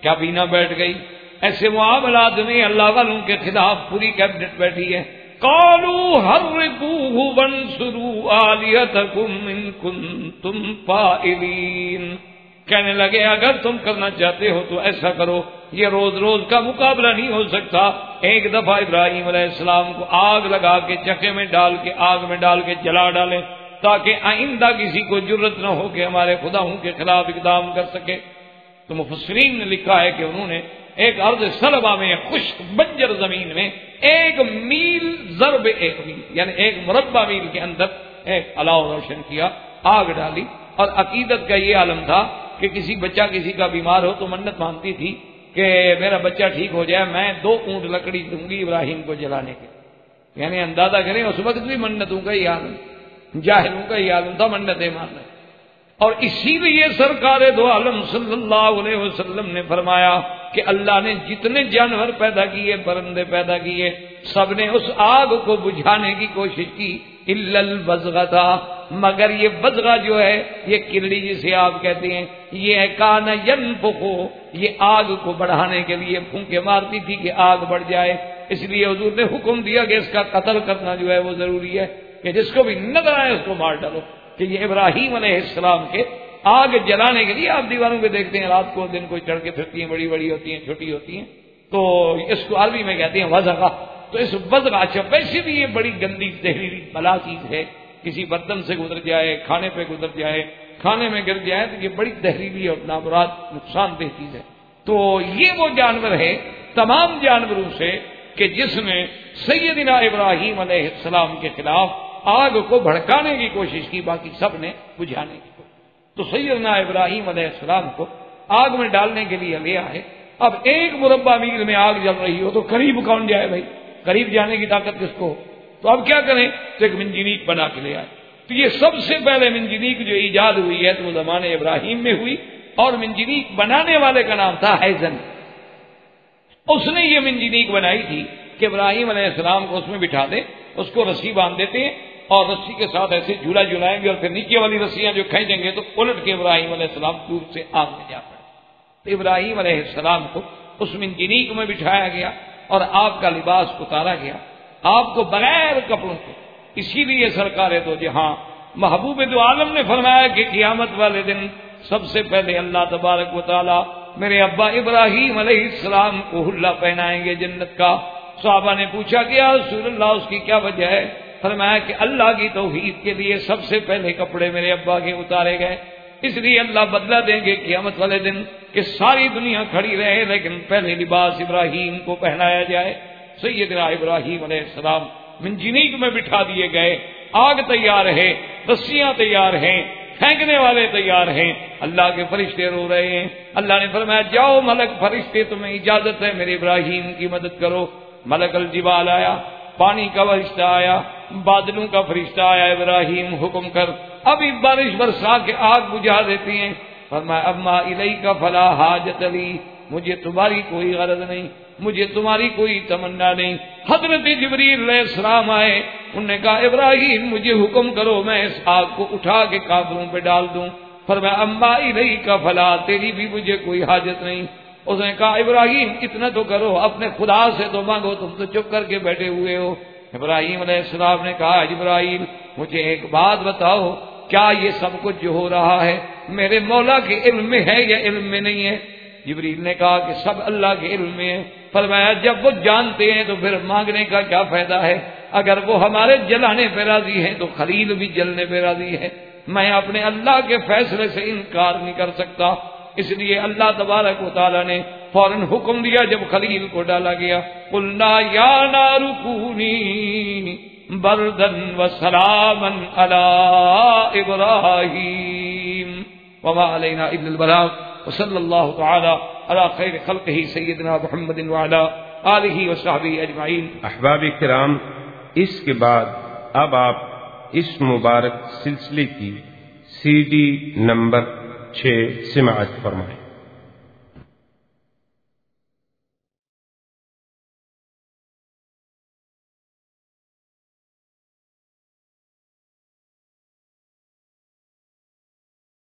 کیا بینا بیٹھ گئی؟ ایسے معاملات میں اللہ والوں کے خلاف پوری کیبنٹ بیٹھی ہے۔ قالوا حرقوه وانصروا آلهتكم ان كنتم فاعلين، کہنے لگے اگر تم کرنا چاہتے ہو تو ایسا کرو، یہ روز روز کا مقابلہ نہیں ہو سکتا. ایک دفعہ ابراہیم علیہ السلام کو آگ لگا کے چکے میں ڈال کے آگ میں ڈال کے جلا ڈالیں تاکہ آئندہ کسی کو جرت نہ ہو کہ ہمارے خداؤں کے خلاف اقدام کر سکے. تو مفسرین نے لکھا ہے کہ انہوں نے ایک ارض سلبہ میں خشک بنجر زمین میں 1 میل ضرب 1 میل یعنی 1 مربع میل کے اندر ایک الاؤ روشن کیا, آگ ڈالی. اور عقیدت کا یہ عالم تھا کہ کسی بچہ کسی کا بیمار ہو تو منت مانتی تھی کہ میرا بچہ ٹھیک ہو جائے, میں 2 اونٹ لکڑی دوں گی ابراہیم کو جلانے کے. یعنی اندازہ کریں اس وقت بھی منتوں کا ہی عالم, جاہلوں کا ہی عالم تھا منتیں ماننا. اور اسی لیے سرکار دو عالم صلی اللہ علیہ وسلم نے فرمایا کہ اللہ نے جتنے جانور پیدا کیے, پرندے پیدا کیے, سب نے اس آگ کو بجھانے کی کوشش کی الا البزغہ, مگر یہ بزغہ جو ہے یہ کلڑی جسے آپ کہتے ہیں, یہ کان ینفخو, یہ آگ کو بڑھانے کے لیے پھونکے مارتی تھی کہ آگ بڑھ جائے. اس لیے حضور نے حکم دیا کہ اس کا قتل کرنا جو ہے وہ ضروری ہے, کہ جس کو بھی نظر آئے اس کو مار ڈالو. کہ یہ ابراہیم علیہ السلام کے آگ جلانے کے لیے آپ دیواروں پہ دیکھتے ہیں رات کو دن کو چڑھ کے پھرتی ہیں, بڑی بڑی ہوتی ہیں چھوٹی ہوتی ہیں, تو اس کو عربی میں کہتے ہیں وزغہ. تو اس وزغہ, اچھا ویسے بھی یہ بڑی گندی زہریلی بلا چیز ہے, کسی برتن سے گزر جائے, کھانے پہ گزر جائے, کھانے میں گر جائے تو یہ بڑی زہریلی اور نامراد نقصان دہ چیز ہے. تو یہ وہ جانور ہے تمام جانوروں سے کہ جس نے سیدنا ابراہیم علیہ السلام کے خلاف آگ کو بھڑکانے کی کوشش کی, باقی سب نے بجھانے کی کوشش. تو سیدنا ابراہیم علیہ السلام کو آگ میں ڈالنے کے لیے لے آئے. اب 1 مربع میل میں آگ جل رہی ہو تو قریب کون جائے بھائی, قریب جانے کی طاقت کس کو؟ تو اب کیا کریں, تو ایک منجنیق بنا کے لے آئے. تو یہ سب سے پہلے منجنیق جو ایجاد ہوئی ہے تو وہ زمانے ابراہیم میں ہوئی, اور منجنیق بنانے والے کا نام تھا ہیزن. اس نے یہ منجنیق بنائی تھی کہ ابراہیم علیہ السلام کو اس میں بٹھا دے, اس کو رسی باندھ دیتے ہیں اور رسی کے ساتھ ایسے جھولا جھلائیں گے اور پھر نیچے والی رسیاں جو کھینچیں گے تو الٹ کے ابراہیم علیہ السلام دور سے آگ میں جا پڑے. تو ابراہیم علیہ السلام کو اس منجنیق میں بٹھایا گیا اور آپ کا لباس اتارا گیا, آپ کو بغیر کپڑوں کے. اسی لیے سرکار دو جہاں محبوب دو عالم نے فرمایا کہ قیامت والے دن سب سے پہلے اللہ تبارک و تعالی میرے ابا ابراہیم علیہ السلام کو حلہ پہنائیں گے جنت کا. صحابہ نے پوچھا کہ یا رسول اللہ اس کی کیا وجہ ہے؟ فرمایا کہ اللہ کی توحید کے لیے سب سے پہلے کپڑے میرے ابا کے اتارے گئے, اس لیے اللہ بدلہ دیں گے قیامت والے دن کہ ساری دنیا کھڑی رہے لیکن پہلے لباس ابراہیم کو پہنایا جائے. سیدنا ابراہیم علیہ السلام منجنیق میں بٹھا دیے گئے, آگ تیار ہے, رسیاں تیار ہیں, پھینکنے والے تیار ہیں, اللہ کے فرشتے رو رہے ہیں. اللہ نے فرمایا جاؤ ملک فرشتے تمہیں اجازت ہے میرے ابراہیم کی مدد کرو. ملک الجبال آیا, پانی کا فرشتہ آیا, بادلوں کا فرشتہ آیا, ابراہیم حکم کر ابھی بارش برسا کے آگ بجھا دیتی ہیں. فرمایا اما الیک فلا حاجت لی, مجھے تمہاری کوئی غرض نہیں, مجھے تمہاری کوئی تمنا نہیں. حضرت جبریل علیہ السلام آئے, انہوں نے کہا ابراہیم مجھے حکم کرو میں اس آگ کو اٹھا کے کافروں پہ ڈال دوں. فرمایا اما الیک فلا, تیری بھی مجھے کوئی حاجت نہیں. اس نے کہا ابراہیم اتنا تو کرو, اپنے خدا سے تو مانگو, تم تو چپ کر کے بیٹھے ہوئے ہو. ابراہیم علیہ السلام نے کہا جبرائیل مجھے ایک بات بتاؤ, کیا یہ سب کچھ جو ہو رہا ہے میرے مولا کے علم میں ہے یا علم میں نہیں ہے؟ جبریل نے کہا کہ سب اللہ کے علم میں ہے. فرمایا جب وہ جانتے ہیں تو پھر مانگنے کا کیا فائدہ ہے؟ اگر وہ ہمارے جلانے پہ راضی ہیں تو خلیل بھی جلنے پہ راضی ہے. میں اپنے اللہ کے فیصلے سے انکار نہیں کر سکتا. اس لیے اللہ تبارک و تعالی نے فوراً حکم دیا جب خلیل کو ڈالا گیا, قلنا یا نار کونی بردن وسلاما علی ابراہیم وما علینا الا البلاغ وصلی اللہ تعالی علی خیر خلقہ سیدنا محمد وعلی آلہ وصحبہ اجمعین. احباب کرام, اس کے بعد اب آپ اس مبارک سلسلے کی CD نمبر 6 سماعت فرمائیں.